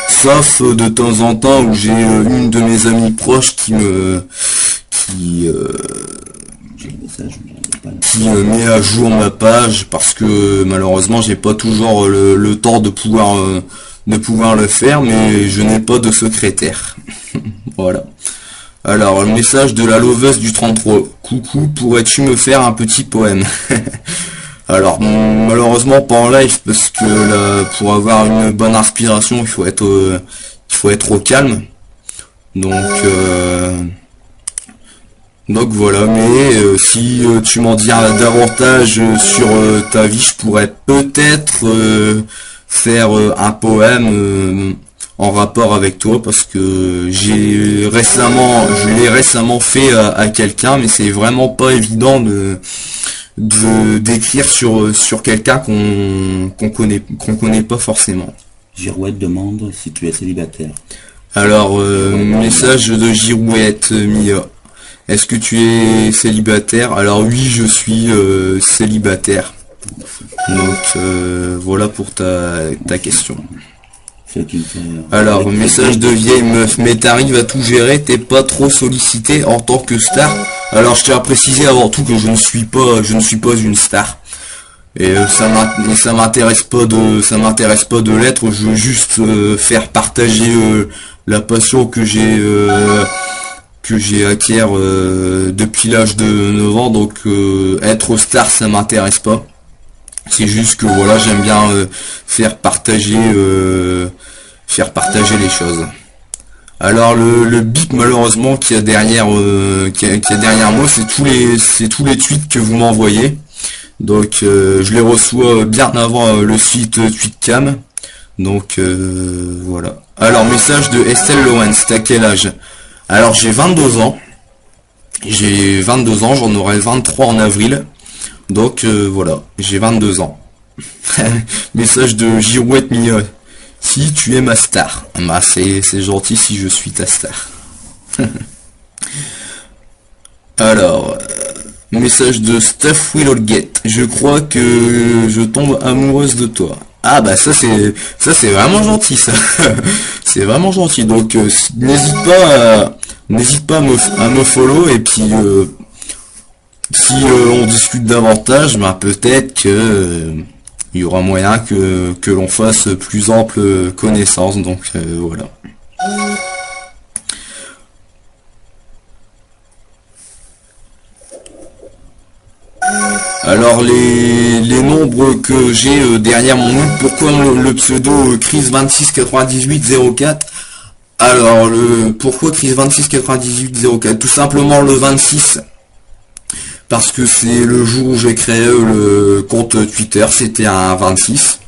Sauf de temps en temps où j'ai une de mes amies proches qui met à jour ma page, parce que malheureusement j'ai pas toujours le temps de pouvoir le faire, mais je n'ai pas de secrétaire. Voilà. Alors, le message de la loveuse du 33. Coucou, pourrais-tu me faire un petit poème? Alors, malheureusement pas en live, parce que là, pour avoir une bonne inspiration, il faut être au calme. Donc voilà, mais si tu m'en dis davantage sur ta vie, je pourrais peut-être faire un poème en rapport avec toi, parce que je l'ai récemment fait à quelqu'un, mais c'est vraiment pas évident d'écrire sur quelqu'un qu'on connaît pas forcément. Girouette demande si tu es célibataire. Alors message de Girouette Mia. Est-ce que tu es célibataire? Alors oui, je suis célibataire. Donc voilà pour ta question. Faites une fois, Alors, message de vieille meuf, mais t'arrives à tout gérer, t'es pas trop sollicité en tant que star. Alors, je tiens à préciser avant tout que je ne suis pas une star. Et ça m'intéresse pas de l'être. Je veux juste faire partager la passion que j'ai acquiert depuis l'âge de 9 ans. Donc, être star, ça m'intéresse pas. C'est juste que voilà, j'aime bien faire partager les choses. Alors le bip malheureusement qu'il y a derrière moi, c'est tous les tweets que vous m'envoyez. Donc je les reçois bien avant le site Tweetcam. Donc voilà. Alors message de Estelle Lawrence, t'as quel âge? Alors j'ai 22 ans. J'en aurai 23 en avril. Donc voilà, j'ai 22 ans. Message de Girouette Mignonne. Si tu es ma star. Bah c'est gentil si je suis ta star. Alors, message de Stuff Will All Get. Je crois que je tombe amoureuse de toi. Ah bah ça c'est vraiment gentil ça. C'est vraiment gentil. Donc n'hésite pas à me follow et puis si on discute davantage, bah peut-être que il y aura moyen que l'on fasse plus ample connaissance. Donc voilà. Alors les nombres que j'ai derrière mon nom, pourquoi le pseudo Chris269804? Alors pourquoi Chris269804? Tout simplement le 26. Parce que c'est le jour où j'ai créé le compte Twitter, c'était un 26.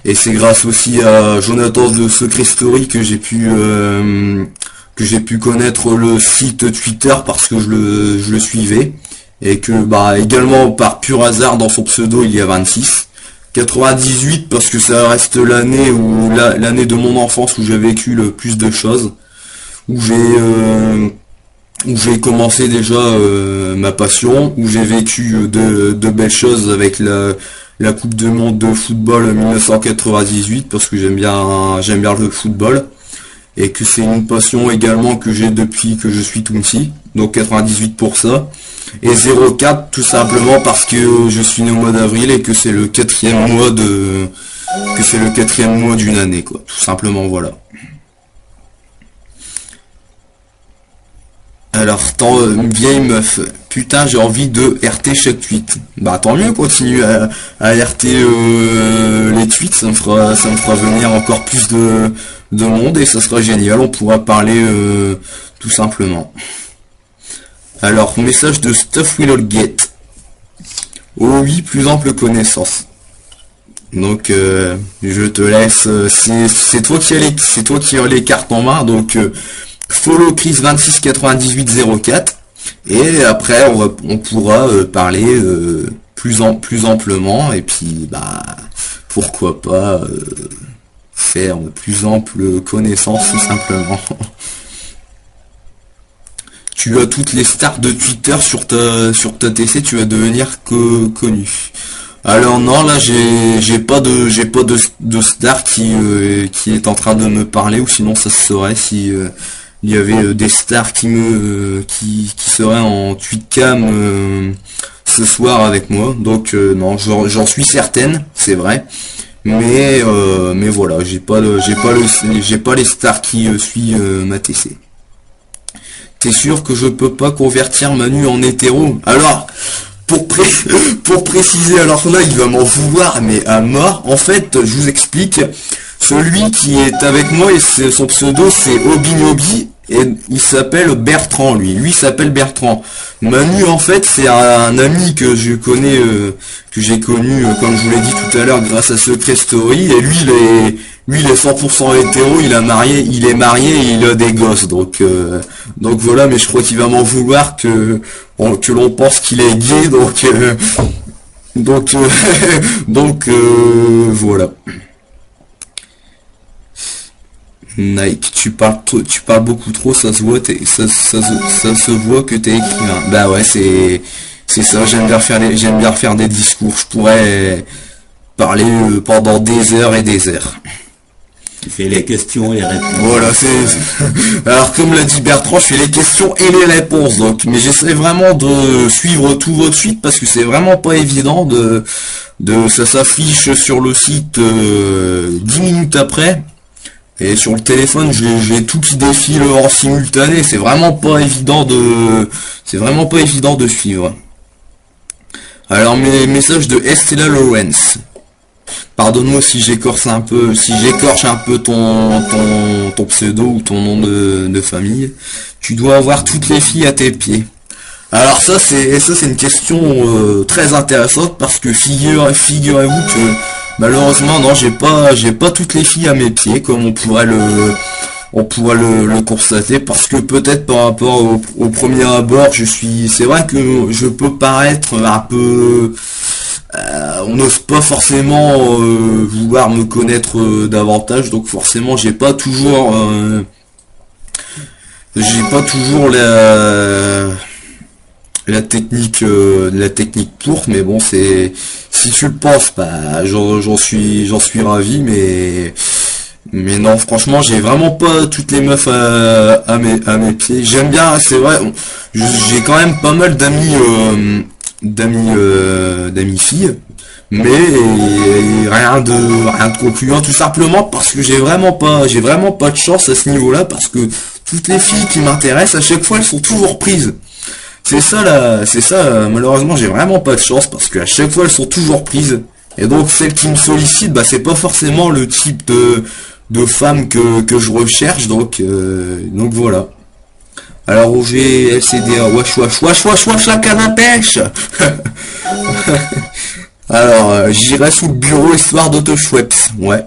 Et c'est grâce aussi à Jonathan de Secret Story que j'ai pu connaître le site Twitter parce que je le suivais. Et que bah également par pur hasard dans son pseudo il y a 26. 98 parce que ça reste l'année de mon enfance où j'ai vécu le plus de choses. Où j'ai commencé déjà ma passion, où j'ai vécu de belles choses avec la Coupe du Monde de football 1998 parce que j'aime bien le football et que c'est une passion également que j'ai depuis que je suis tout petit, donc 98 pour ça, et 04 tout simplement parce que je suis né au mois d'avril et que c'est le quatrième mois d'une année quoi, tout simplement voilà. Alors, vieille meuf, putain, j'ai envie de RT chaque tweet. Bah tant mieux, continue à RT les tweets, ça me fera venir encore plus de monde et ça sera génial, on pourra parler tout simplement. Alors, message de Stuff Will All Get. Oh oui, plus ample connaissance. Donc je te laisse, c'est toi qui as les cartes en main, donc follow Chris269804 et après on pourra parler plus amplement et puis bah pourquoi pas faire plus ample connaissance tout simplement. Tu as toutes les stars de Twitter sur ta TC, tu vas devenir connu. Alors non, là j'ai pas de star qui est en train de me parler, ou sinon ça se saurait si il y avait des stars qui seraient en tweetcam ce soir avec moi. Donc non, j'en suis certaine, c'est vrai. Mais voilà, j'ai pas les stars qui suivent ma TC. T'es sûr que je peux pas convertir Manu en hétéro? Alors, pour préciser, alors là, il va m'en vouloir, mais à mort. En fait, je vous explique. Celui qui est avec moi, et son pseudo, c'est Obinobi, et il s'appelle Bertrand, lui. Lui s'appelle Bertrand. Manu, en fait, c'est un ami que je connais, que j'ai connu, comme je vous l'ai dit tout à l'heure, grâce à Secret Story, et lui, il est 100% hétéro, il est marié et il a des gosses, donc voilà, mais je crois qu'il va m'en vouloir que l'on pense qu'il est gay, donc voilà. Nike, tu parles beaucoup trop, ça se voit, ça se voit que t'es écrivain. Bah ouais, c'est ça, j'aime bien faire des discours, je pourrais parler pendant des heures et des heures. Tu fais les questions et les réponses. Voilà, alors comme l'a dit Bertrand, je fais les questions et les réponses, donc, mais j'essaie vraiment de suivre tout votre suite parce que c'est vraiment pas évident ça s'affiche sur le site 10 minutes après, et sur le téléphone, j'ai tout qui défile en simultané, c'est vraiment pas évident de suivre. Alors, mes messages de Estella Lawrence. Pardonne-moi si j'écorche un peu ton pseudo ou ton nom de famille. Tu dois avoir toutes les filles à tes pieds. Alors ça c'est une question très intéressante parce que figurez-vous que malheureusement non, j'ai pas toutes les filles à mes pieds comme on pourrait le constater, parce que peut-être par rapport au premier abord, c'est vrai que je peux paraître un peu, on n'ose pas forcément vouloir me connaître davantage, donc forcément j'ai pas toujours la technique pour, mais bon, si tu le penses, bah j'en suis ravi, mais non, franchement, j'ai vraiment pas toutes les meufs à mes pieds. J'aime bien, c'est vrai, j'ai quand même pas mal d'amis filles, mais rien de concluant, tout simplement parce que j'ai vraiment pas de chance à ce niveau-là, parce que toutes les filles qui m'intéressent, à chaque fois, elles sont toujours prises. C'est ça, malheureusement, j'ai vraiment pas de chance, parce qu'à chaque fois, elles sont toujours prises. Et donc, celles qui me sollicitent, bah, c'est pas forcément le type de femme que je recherche, donc voilà. Alors, Roger, LCDA, wesh, la canne à pêche. Alors, j'irai sous le bureau histoire de te chouette, ouais.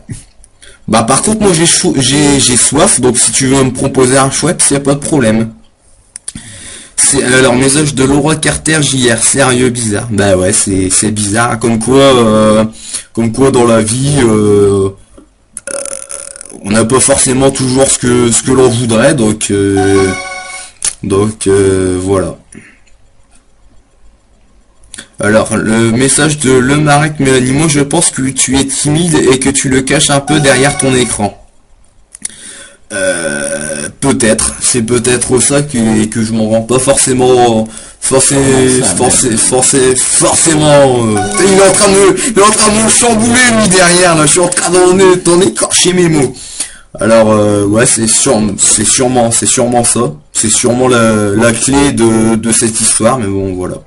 Bah, par contre, moi, j'ai soif, donc si tu veux me proposer un chouette, y a pas de problème. Alors, message de Laura Carter JR, sérieux bizarre. Bah ouais, c'est bizarre, comme quoi dans la vie, on n'a pas forcément toujours ce que l'on voudrait, donc voilà. Alors, le message de Le Marek Mélanie, moi je pense que tu es timide et que tu le caches un peu derrière ton écran. Peut-être, c'est peut-être ça que je m'en rends pas forcément il est en train de me chambouler lui derrière, là, je suis en train d'en écorcher mes mots. Alors ouais, c'est sûrement ça, c'est sûrement la clé de cette histoire, mais bon, voilà.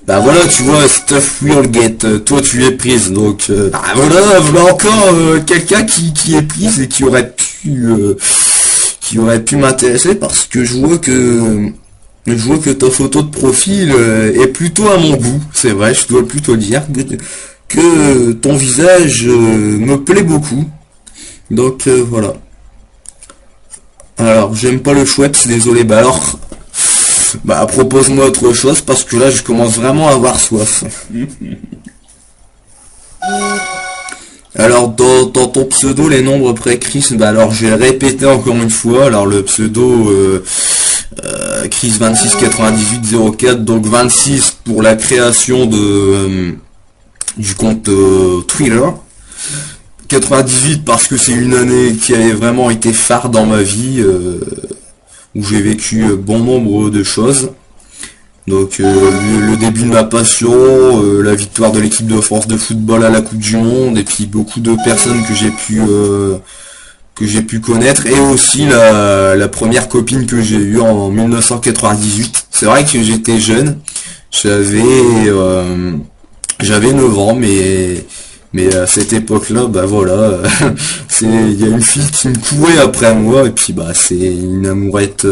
Bah voilà, tu vois, stuff will get, toi tu es prise, donc bah voilà encore quelqu'un qui est prise et qui aurait pu m'intéresser, parce que je vois que ta photo de profil est plutôt à mon goût, c'est vrai, je dois plutôt dire que ton visage me plaît beaucoup, donc voilà. Alors, j'aime pas le chouette, désolé, bah alors... Bah, propose-moi autre chose, parce que là, je commence vraiment à avoir soif. Alors, dans ton pseudo, les nombres pré-Chris, bah alors, je vais répéter encore une fois. Alors, le pseudo, Chris 269804, donc 26 pour la création du compte Twitter. 98 parce que c'est une année qui avait vraiment été phare dans ma vie, où j'ai vécu bon nombre de choses. Donc le début de ma passion, la victoire de l'équipe de France de football à la Coupe du Monde, et puis beaucoup de personnes que j'ai pu connaître, et aussi la première copine que j'ai eue en 1998. C'est vrai que j'étais jeune, j'avais 9 ans, mais à cette époque-là, bah voilà, il y a une fille qui me courait après moi, et puis bah c'est une amourette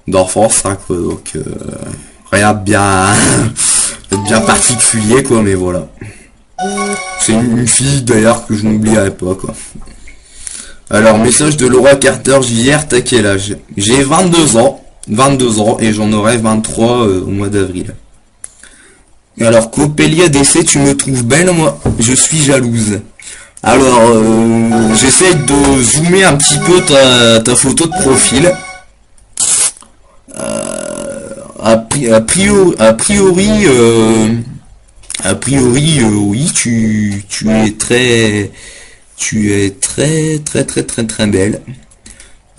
d'enfance, hein, quoi, donc rien de bien particulier, quoi, mais voilà. C'est une fille d'ailleurs que je n'oublierai pas, quoi. Alors, message de Laura Carter JR, t'as quel âge? J'ai 22 ans, et j'en aurai 23 au mois d'avril. Alors, Coppelia DC, tu me trouves belle, moi, je suis jalouse. Alors, j'essaye de zoomer un petit peu ta photo de profil. A priori, A priori, oui, tu es très, très belle.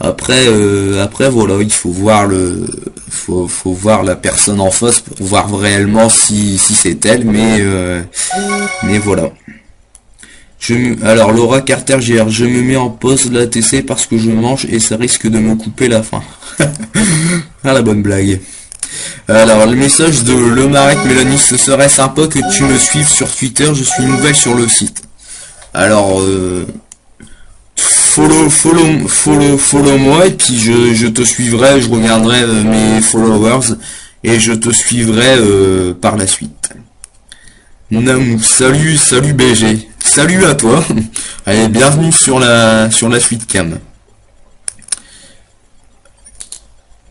Après, voilà, il faut voir faut voir la personne en face pour voir réellement si c'est elle, mais voilà. Alors Laura Carter GR, je me mets en pause la TC parce que je mange et ça risque de me couper la faim. Ah, la bonne blague. Alors le message de Le Marek Mélanie, ce serait sympa que tu me suives sur Twitter, je suis nouvelle sur le site. Alors follow moi et puis je te suivrai, je regarderai mes followers et je te suivrai par la suite. Namou, salut BG, salut à toi. Allez, bienvenue sur la suite cam.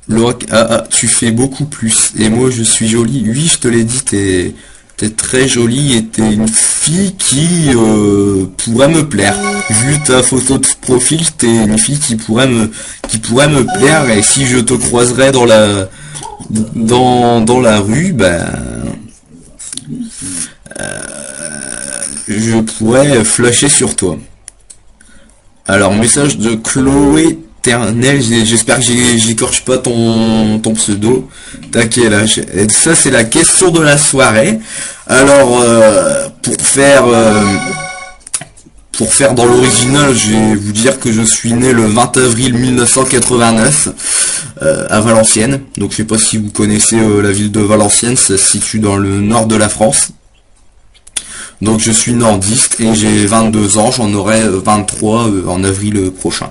Laura, tu fais beaucoup plus et moi je suis jolie. Oui, je te l'ai dit, t'es très jolie et t'es une fille qui pourrait me plaire. Vu ta photo de profil, t'es une fille qui pourrait me plaire, et si je te croiserais dans la rue, je pourrais flasher sur toi. Alors, message de Chloé Ternel, j'espère que j'écorche pas ton pseudo. T'as quel âge? Et ça, c'est la question de la soirée. Alors, pour faire dans l'original, je vais vous dire que je suis né le 20 avril 1989 à Valenciennes. Donc, je sais pas si vous connaissez la ville de Valenciennes, ça se situe dans le nord de la France. Donc, je suis nordiste et j'ai 22 ans, j'en aurai 23 en avril prochain.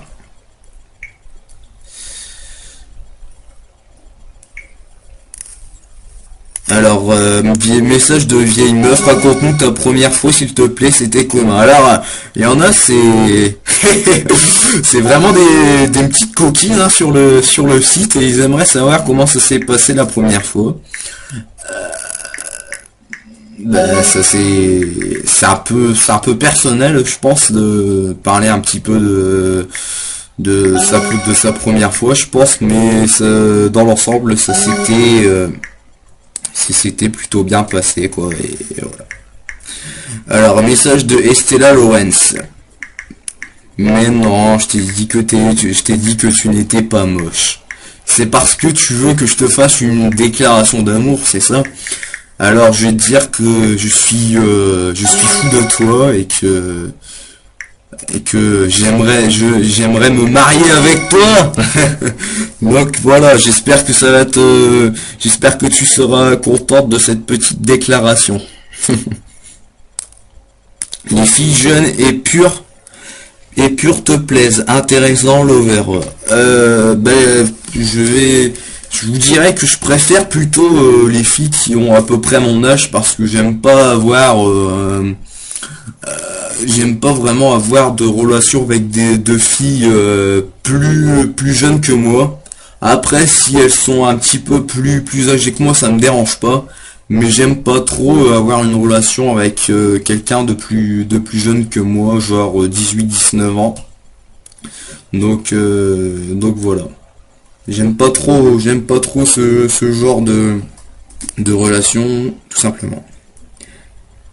Alors, message de vieille meuf, raconte-nous ta première fois s'il te plaît, c'était comment? Alors, il y en a, c'est c'est vraiment des petites coquines hein, sur le site, et ils aimeraient savoir comment ça s'est passé la première fois. Ça c'est un peu personnel, je pense, de parler un petit peu de sa première fois, je pense, mais dans l'ensemble, ça s'était plutôt bien passé, quoi, et voilà. Alors, message de Estella Lorenz. Mais non, je t'ai dit que tu n'étais pas moche. C'est parce que tu veux que je te fasse une déclaration d'amour, c'est ça? Alors, je vais te dire que je suis fou de toi et que j'aimerais me marier avec toi. Donc voilà, j'espère que j'espère que tu seras contente de cette petite déclaration. Les filles jeunes et pures te plaisent, intéressant l'over. Je vous dirais que je préfère plutôt les filles qui ont à peu près mon âge, parce que j'aime pas vraiment avoir de relations avec deux filles plus jeunes que moi. Après, si elles sont un petit peu plus âgées que moi, ça me dérange pas. Mais j'aime pas trop avoir une relation avec quelqu'un de plus jeune que moi, genre 18-19 ans. Donc voilà. J'aime pas trop ce genre de relation, tout simplement.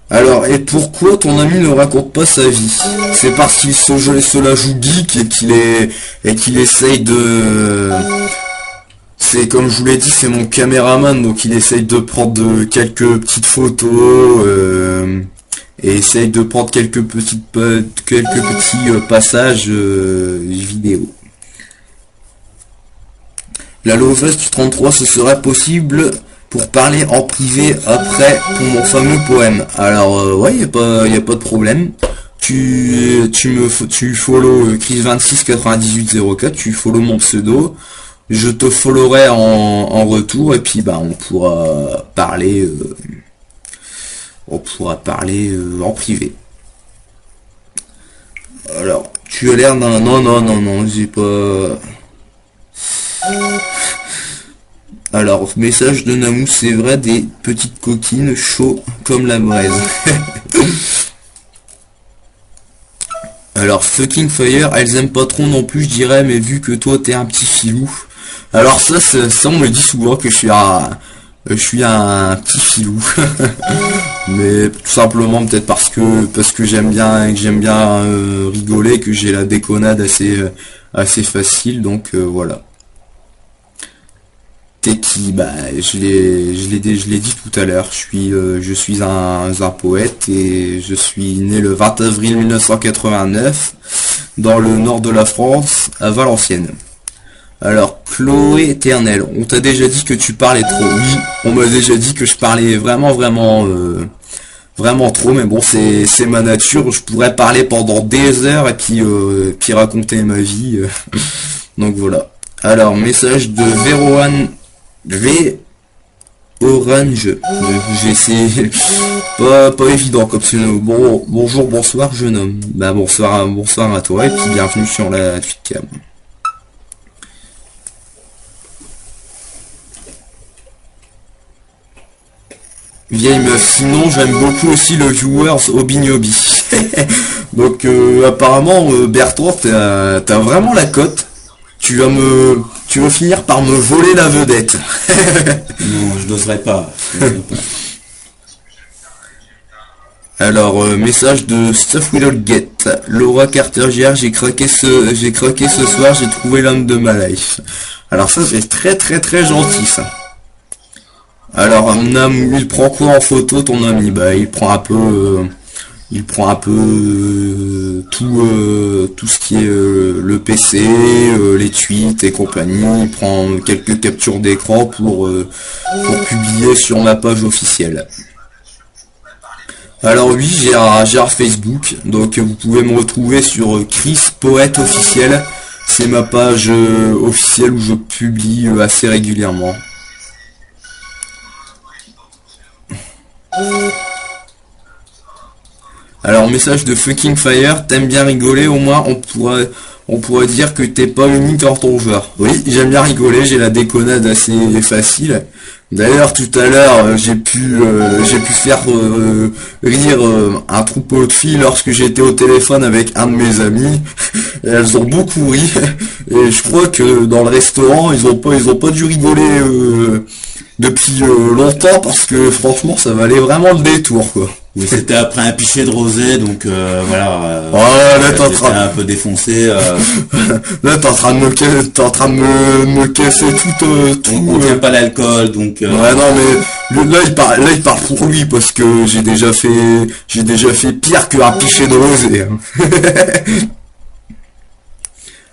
Alors, et pourquoi ton ami ne raconte pas sa vie? C'est parce qu'il se la joue geek et qu'il essaye de... C'est comme je vous l'ai dit, c'est mon caméraman, donc il essaye de prendre quelques petites photos et essaye de prendre quelques petits passages vidéo. La Loveuse du 33, ce serait possible pour parler en privé après pour mon fameux poème. Alors ouais, y a pas de problème. Tu follow Chris269804, tu follow mon pseudo, je te followerai en retour, et puis on pourra parler en privé. Alors, tu as l'air d'un... Non, j'ai pas... Alors, message de Namou, c'est vrai, des petites coquines chaud comme la braise. Alors, Fucking Fire, elles aiment pas trop non plus, je dirais, mais vu que toi t'es un petit filou. Alors ça on me dit souvent que je suis Je suis un petit filou. Mais tout simplement peut-être parce que j'aime bien rigoler, que j'ai la déconnade assez facile, donc voilà. T'es qui? Bah je l'ai dit tout à l'heure, je suis un poète et je suis né le 20 avril 1989 dans le nord de la France, à Valenciennes. Alors, Chloé Éternel, on t'a déjà dit que tu parlais trop. Oui, on m'a déjà dit que je parlais vraiment trop, mais bon, c'est ma nature. Je pourrais parler pendant des heures et puis raconter ma vie. Donc voilà. Alors, message de Orange. J'ai essayé. Pas évident comme c'est. Bon, bonjour, bonsoir, jeune homme. Bah bonsoir à toi et puis bienvenue sur la Twitcam. Vieille meuf. Sinon, j'aime beaucoup aussi le Viewers Obignobi. Donc, apparemment, Bertrand, t'as vraiment la cote. Tu vas finir par me voler la vedette. Non, je n'oserais pas. Alors, message de Stuff Will Get. Laura Carter JR, j'ai craqué ce soir, j'ai trouvé l'homme de ma life. Alors ça, c'est très gentil, ça. Alors, il prend quoi en photo, ton ami? Bah, il prend un peu tout ce qui est le PC, les tweets et compagnie. Il prend quelques captures d'écran pour publier sur ma page officielle. Alors oui, j'ai un Facebook, donc vous pouvez me retrouver sur Chris Poète officiel. C'est ma page officielle où je publie assez régulièrement. Alors, message de Fucking Fire, t'aimes bien rigoler, au moins on pourrait dire que t'es pas unique dans ton genre. Oui, j'aime bien rigoler, j'ai la déconnade assez facile. D'ailleurs, tout à l'heure, j'ai pu faire rire un troupeau de filles lorsque j'étais au téléphone avec un de mes amis. Et elles ont beaucoup ri. Et je crois que dans le restaurant, ils ont pas dû rigoler depuis longtemps parce que franchement, ça valait vraiment le détour, quoi. Oui, c'était après un pichet de rosé, donc voilà. Là, j'étais un peu défoncé. Là, t'es en train de me casser tout. On tient pas l'alcool, donc. Ouais, non, mais là, il parle pour lui parce que j'ai déjà fait pire qu'un pichet de rosé. Hein.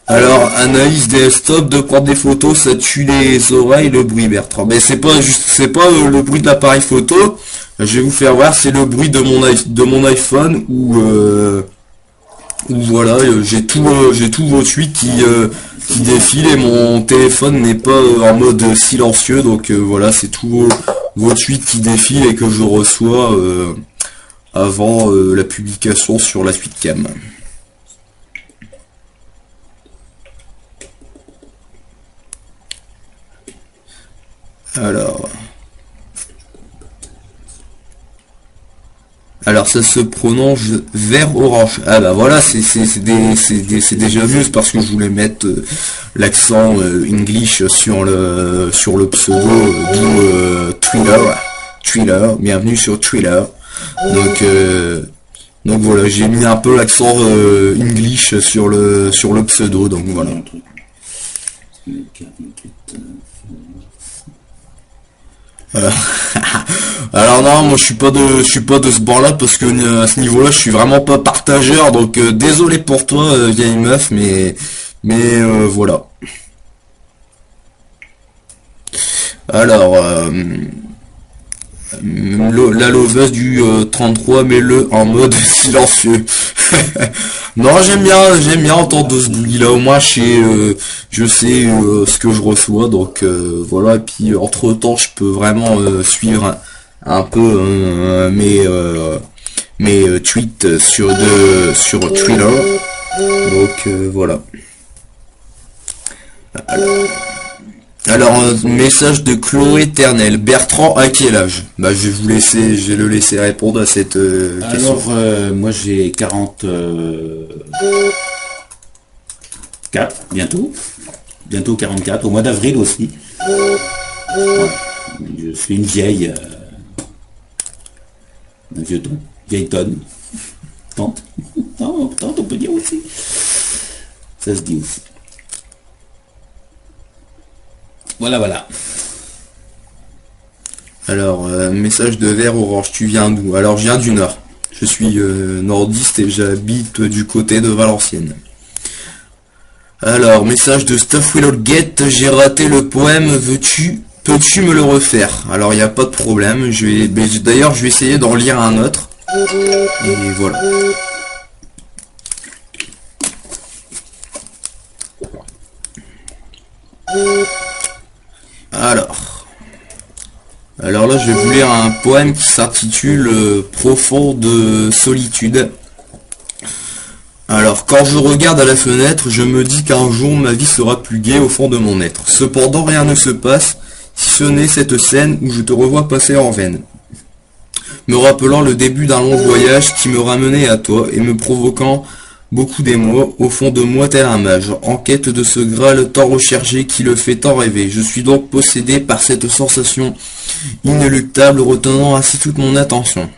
Alors, Anaïs Desktop, de prendre des photos, ça tue les oreilles, le bruit, Bertrand. Mais c'est pas le bruit de l'appareil photo. Je vais vous faire voir, c'est le bruit de mon iPhone où voilà, j'ai tous vos tweets qui défilent et mon téléphone n'est pas en mode silencieux, donc voilà, c'est tous vos tweets qui défilent et que je reçois avant la publication sur la Twitcam. Alors ça se prononce vert orange. Ah bah voilà, c'est déjà mieux, parce que je voulais mettre l'accent English sur le pseudo Thriller. Bienvenue sur Thriller. Donc voilà, j'ai mis un peu l'accent English sur le pseudo, donc voilà. Alors non, moi je suis pas de ce bord là, parce que à ce niveau là je suis vraiment pas partageur, donc désolé pour toi vieille meuf, mais voilà. Alors la loveuse du 33, mets-le en mode silencieux. Non, j'aime bien entendre ce bruit là, au moins je sais ce que je reçois, donc voilà. Et puis entre temps je peux vraiment suivre un peu mes tweets sur Thriller, donc voilà. Alors, message de Chloé Éternel. Bertrand, à quel âge? Bah, je vais le laisser répondre à cette question. Alors, moi j'ai 44, bientôt 44, au mois d'avril aussi. Ouais. Je suis une vieille... un vieux ton, vieille tonne. Tante. Non, tante, on peut dire aussi. Ça se dit aussi. Voilà, voilà. Alors, message de Vert Orange, tu viens d'où? Alors, je viens du Nord. Je suis nordiste et j'habite du côté de Valenciennes. Alors, message de Stuff Will All Get, j'ai raté le poème, peux-tu me le refaire? Alors, il n'y a pas de problème, d'ailleurs, je vais essayer d'en lire un autre. Et voilà. Alors là, je vais vous lire un poème qui s'intitule Profonde solitude. Alors, quand je regarde à la fenêtre, je me dis qu'un jour ma vie sera plus gaie au fond de mon être. Cependant, rien ne se passe, si ce n'est cette scène où je te revois passer en veine, me rappelant le début d'un long voyage qui me ramenait à toi et me provoquant beaucoup d'émoi, au fond de moi tel un mage, en quête de ce Graal tant recherché qui le fait tant rêver. Je suis donc possédé par cette sensation inéluctable retenant ainsi toute mon attention.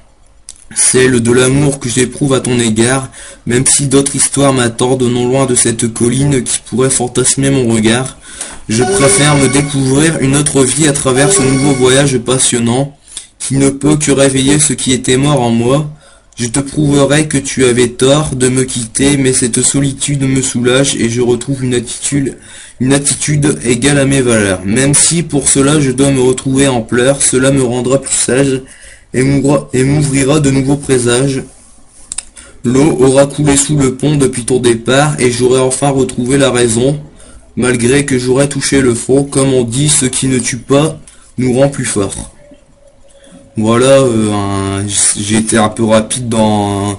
Celle de l'amour que j'éprouve à ton égard, même si d'autres histoires m'attendent non loin de cette colline qui pourrait fantasmer mon regard. Je préfère me découvrir une autre vie à travers ce nouveau voyage passionnant, qui ne peut que réveiller ce qui était mort en moi. Je te prouverai que tu avais tort de me quitter, mais cette solitude me soulage et je retrouve une attitude égale à mes valeurs. Même si pour cela je dois me retrouver en pleurs, cela me rendra plus sage et m'ouvrira de nouveaux présages. L'eau aura coulé sous le pont depuis ton départ et j'aurai enfin retrouvé la raison, malgré que j'aurai touché le fond. Comme on dit, ce qui ne tue pas nous rend plus forts. Voilà, j'ai été un peu rapide dans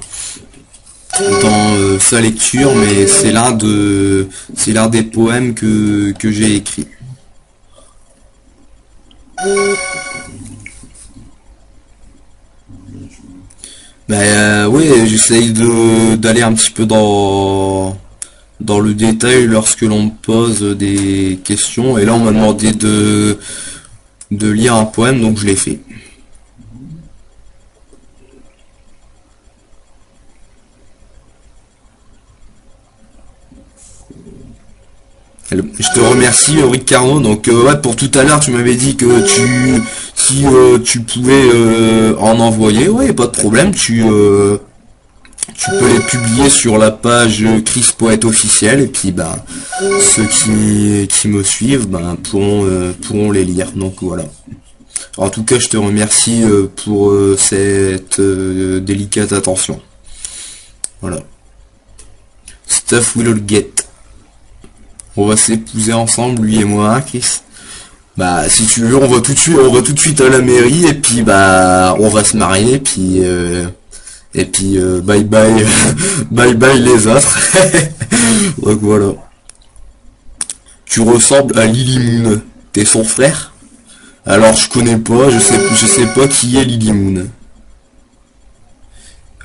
sa lecture, mais c'est l'un des poèmes que j'ai écrit. Oui, j'essaye d'aller un petit peu dans le détail lorsque l'on me pose des questions, et là on m'a demandé de lire un poème, donc je l'ai fait. Je te remercie Ricardo. Donc ouais, pour tout à l'heure tu m'avais dit que si tu pouvais en envoyer, ouais, pas de problème, tu peux les publier sur la page Chris Poète officielle, et puis bah ceux qui me suivent pourront les lire. Donc voilà. En tout cas, je te remercie pour cette délicate attention. Voilà. Stuff Will All Get. On va s'épouser ensemble, lui et moi, hein, Chris. Bah, si tu veux, on va tout de suite à la mairie, et puis bah, on va se marier, et puis bye bye, bye bye les autres. Donc voilà. Tu ressembles à Lily Moon. T'es son frère? Alors je connais pas, je sais pas qui est Lily Moon.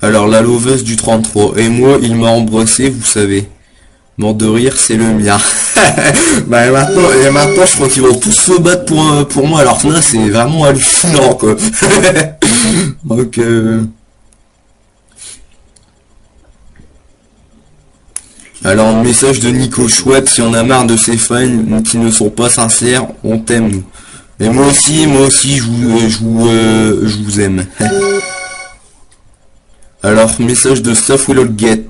Alors la loveuse du 33, et moi il m'a embrassé, vous savez. Mort de rire, c'est le mien. Bah maintenant je crois qu'ils vont tous se battre pour moi, alors là c'est vraiment hallucinant quoi. Donc alors message de Nico Chouette, si on a marre de ces fans qui ne sont pas sincères, on t'aime nous. Et moi aussi je vous aime. Alors message de Stuff Will All Get.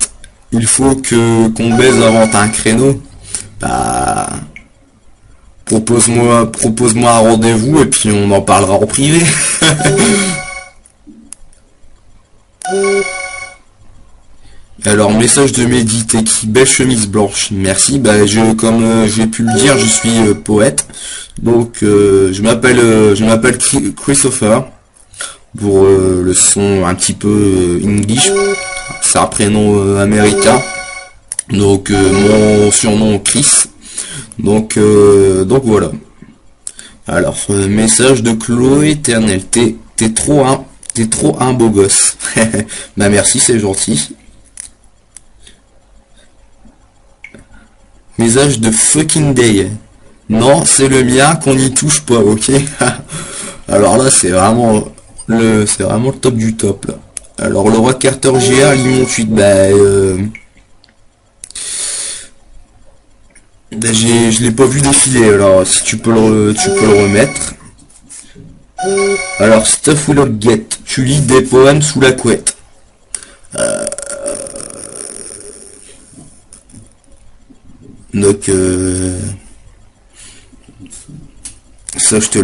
Il faut qu'on baise avant un créneau. Bah, propose-moi un rendez-vous et puis on en parlera en privé. Alors message de Médité qui belle chemise blanche. Merci. Bah comme j'ai pu le dire, je suis poète. Donc je m'appelle Christopher. Pour le son un petit peu English. C'est un prénom américain. Donc mon surnom Chris. Donc voilà. Alors message de Chloé Éternel. T'es trop un beau gosse. Bah merci, c'est gentil. Message de Fucking Day. Non, c'est le mien, qu'on n'y touche pas, ok. Alors là, c'est vraiment le top du top, là. Alors, le roi Carter GR, Limon 8, je l'ai pas vu défiler, alors si tu peux le remettre. Alors, Stuff Will Get, tu lis des poèmes sous la couette. Donc, ça, je te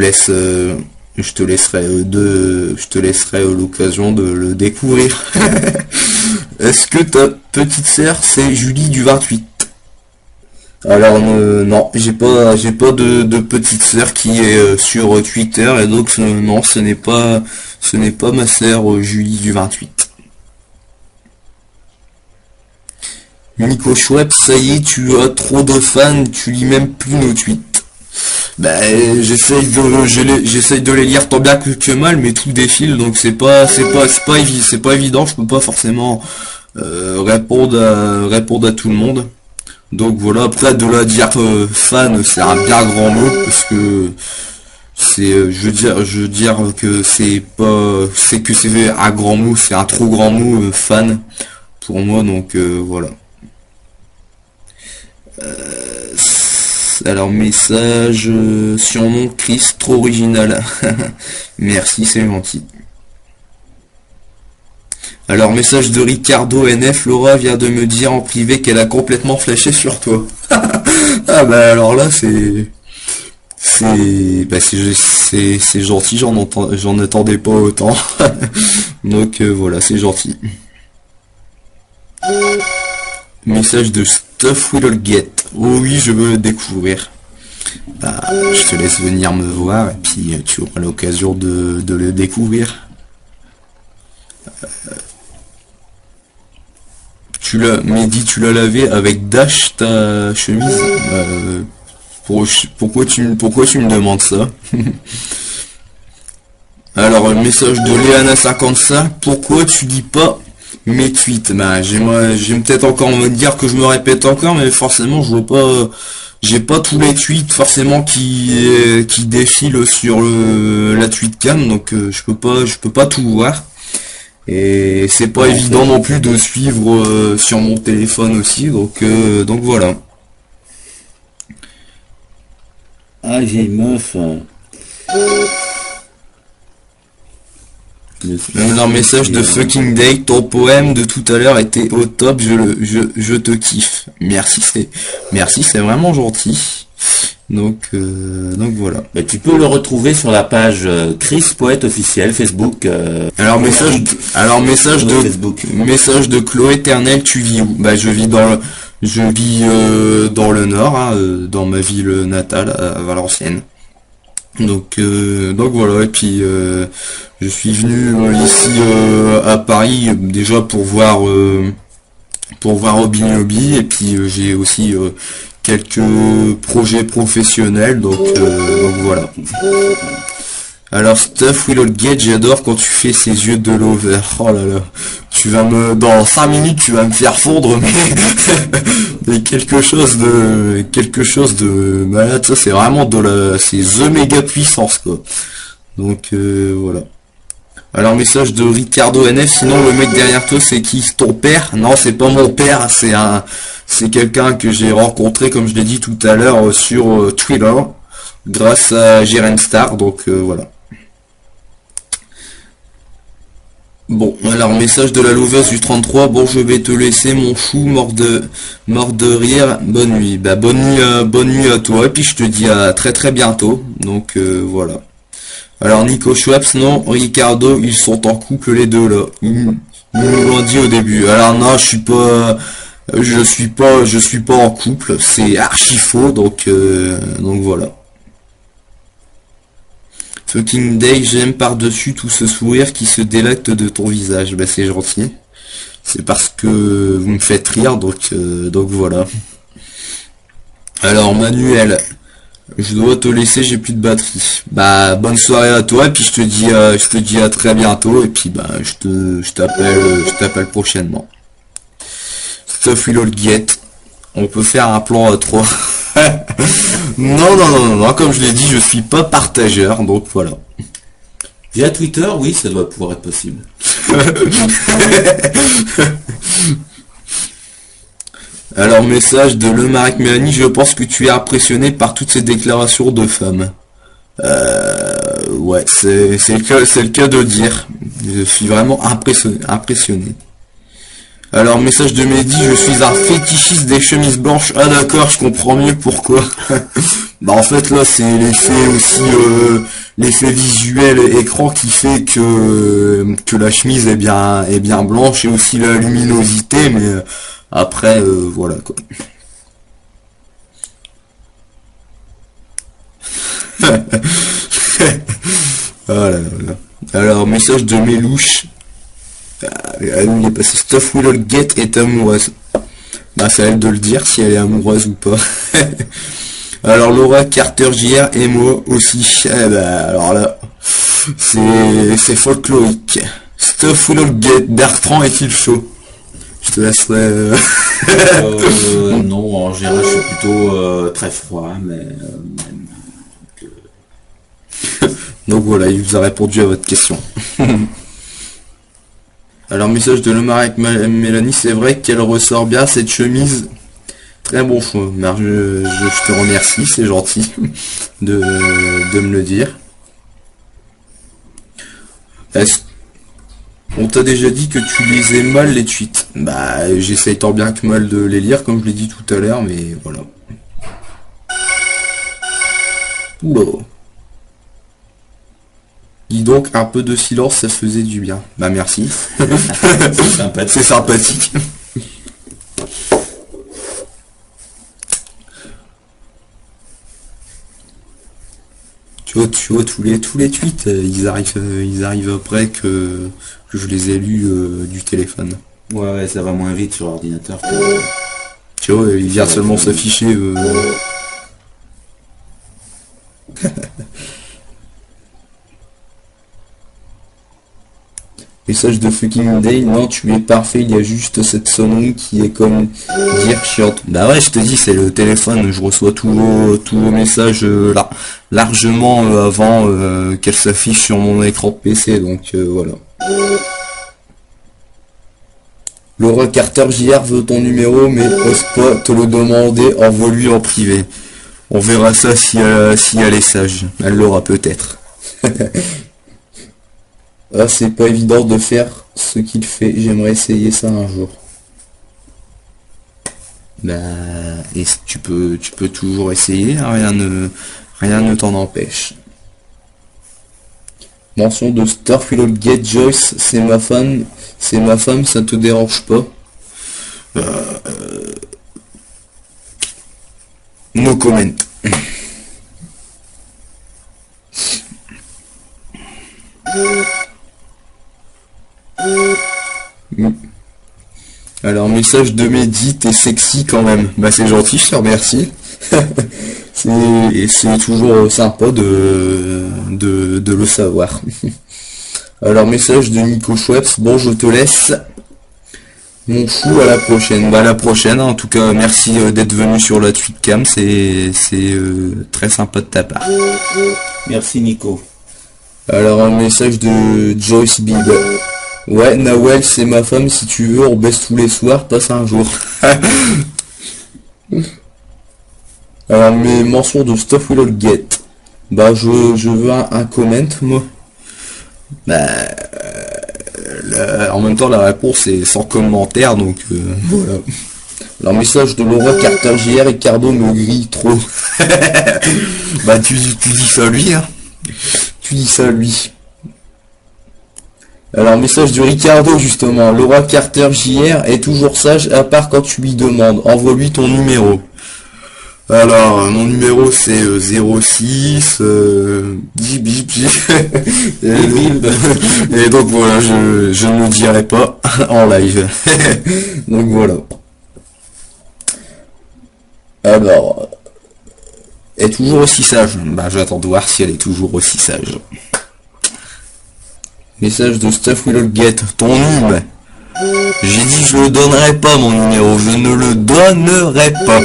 laisserai l'occasion de le découvrir. Est-ce que ta petite sœur, c'est Julie du 28? Alors non, j'ai pas de petite sœur qui est sur Twitter, et donc non, ce n'est pas ma sœur Julie du 28. Nico Schweppes, ça y est, tu as trop de fans, tu lis même plus nos tweets. J'essaye de les lire tant bien que mal, mais tout défile, donc c'est pas évident, je peux pas forcément répondre à tout le monde. Donc voilà, après de la dire fan, c'est un bien grand mot, parce que je veux dire que c'est un grand mot, c'est un trop grand mot, fan, pour moi, donc voilà. Alors, message, surnom Chris, trop original. Merci, c'est gentil. Alors, message de Ricardo NF, Laura vient de me dire en privé qu'elle a complètement flashé sur toi. Ah bah alors là, c'est gentil, j'en attendais pas autant. Donc voilà, c'est gentil. Message de Stuff Will Get. Oh oui, je veux le découvrir. Bah, je te laisse venir me voir et puis tu auras l'occasion de le découvrir. Mehdi, tu l'as lavé avec Dash ta chemise. Pourquoi tu me demandes ça? Alors, message de Léana55. Pourquoi tu dis pas mes tweets? Bah, j'aime peut-être encore me dire que je me répète encore, mais forcément, j'ai pas tous les tweets forcément qui défilent sur la tweetcam, donc je peux pas tout voir. Et c'est pas évident non plus de suivre sur mon téléphone aussi, donc voilà. Ah, j'ai une meuf. Un message de Fucking Day, ton poème de tout à l'heure était au top, je te kiffe. Merci, c'est vraiment gentil. Donc voilà. Bah, tu peux le retrouver sur la page Chris Poète officiel Facebook. Alors message de Facebook. Message de Chloé Éternel, tu vis où? Bah je vis dans le nord, hein, dans ma ville natale à Valenciennes. Donc voilà, et puis je suis venu ici à Paris déjà pour voir Hobby Lobby, et puis j'ai aussi quelques projets professionnels, donc voilà. Alors Stuff Will Get, j'adore quand tu fais ces yeux de lover. Oh là là, dans 5 minutes tu vas me faire fondre, mais quelque chose de malade. Ça c'est vraiment c'est the méga puissance quoi. Donc voilà. Alors message de Ricardo NF, sinon le mec derrière toi c'est qui? Ton père? Non, c'est pas mon père, c'est quelqu'un que j'ai rencontré, comme je l'ai dit tout à l'heure, sur Twitter grâce à Jiren Star, donc voilà. Bon, alors message de la louveuse du 33, bon je vais te laisser mon chou, mort de rire, bonne nuit. Bah bonne nuit à toi, et puis je te dis à très très bientôt, donc voilà. Alors Nico Schweppes, non, Ricardo, ils sont en couple les deux là. Ils nous l'ont dit au début. Alors non, je suis pas en couple, c'est archi faux, donc voilà. Fucking Day, j'aime par-dessus tout ce sourire qui se délecte de ton visage. Bah c'est gentil. C'est parce que vous me faites rire, donc voilà. Alors Manuel, je dois te laisser, j'ai plus de batterie. Bah bonne soirée à toi, et puis je te dis à très bientôt, et puis bah je t'appelle prochainement. Stuff Will Get. On peut faire un plan à 3. Non, non, non, non, non, comme je l'ai dit, je suis pas partageur, donc voilà. Via Twitter, oui, ça doit pouvoir être possible. Alors, message de Le Marek Mélanie, je pense que tu es impressionné par toutes ces déclarations de femmes. Ouais, c'est le cas de dire. Je suis vraiment impressionné. Alors, message de Mehdi, je suis un fétichiste des chemises blanches. Ah d'accord, je comprends mieux pourquoi. Bah en fait là c'est l'effet aussi l'effet visuel écran qui fait que la chemise est bien blanche et aussi la luminosité, mais après voilà quoi. Voilà, voilà. Alors message de Mélouche. Il est passé Stuff Will Get est amoureuse. Bah c'est à elle de le dire si elle est amoureuse ou pas. Alors Laura Carter JR et moi aussi. Eh bah, alors là, c'est folklorique. Stuff Will Get, Bertrand est-il chaud? Je te laisserai... non, en général je suis plutôt très froid, mais... Donc voilà, il vous a répondu à votre question. Alors message de Le Marek Mélanie, c'est vrai qu'elle ressort bien cette chemise. Très bon choix. Je te remercie, c'est gentil de me le dire. On t'a déjà dit que tu lisais mal les tweets. Bah j'essaye tant bien que mal de les lire comme je l'ai dit tout à l'heure, mais voilà. Oula. Dis donc, un peu de silence, ça faisait du bien. Bah merci. C'est sympathique. Tu vois tous les tweets, ils arrivent après que je les ai lus du téléphone. Ouais, ça va moins vite sur l'ordinateur. Tu vois, il vient seulement s'afficher. Message de Fucking Day, non tu es parfait, il y a juste cette sonnerie qui est comme dire chiante. Bah ouais, je te dis, c'est le téléphone, je reçois tous vos messages là, largement avant qu'elle s'affiche sur mon écran de PC, donc voilà. Laura Carter JR veut ton numéro, mais ose pas te le demander, envoie-lui en privé. On verra ça si elle est sage, elle l'aura peut-être. Ah, c'est pas évident de faire ce qu'il fait, j'aimerais essayer ça un jour. Bah, et tu peux toujours essayer, hein, rien ne t'en empêche. Mention de Starfield Get Joyce, c'est ma femme, ça te dérange pas? No comment. Alors message de Mehdi, t'es sexy quand même. Bah c'est gentil, je te remercie. c'est toujours sympa de le savoir. Alors message de Nico Schweppes, bon je te laisse. Mon fou, à la prochaine. Bah à la prochaine, en tout cas merci d'être venu sur la tweetcam, c'est très sympa de ta part. Merci Nico. Alors un message de Joyce Bibb. Ouais, Nawel, c'est ma femme, si tu veux, on baisse tous les soirs, passe un jour. Alors, mes mentions de Stuff Will Get. Bah, je veux un comment, moi. Bah, en même temps, la réponse est sans commentaire, donc voilà. Alors, message de Laura Carter JR, Ricardo me grille trop. Bah, tu dis ça à lui, hein. Tu dis ça à lui. Alors, message de Ricardo, justement. Laura Carter JR est toujours sage, à part quand tu lui demandes. Envoie-lui ton numéro. Alors, mon numéro, c'est 06... bip, bip, bip. Et donc, voilà, je ne le dirai pas en live. Donc, voilà. Alors... est toujours aussi sage. Bah, j'attends de voir si elle est toujours aussi sage. Message de Stuff Will Get, ton numéro. J'ai dit je le donnerai pas mon numéro, je ne le donnerai pas.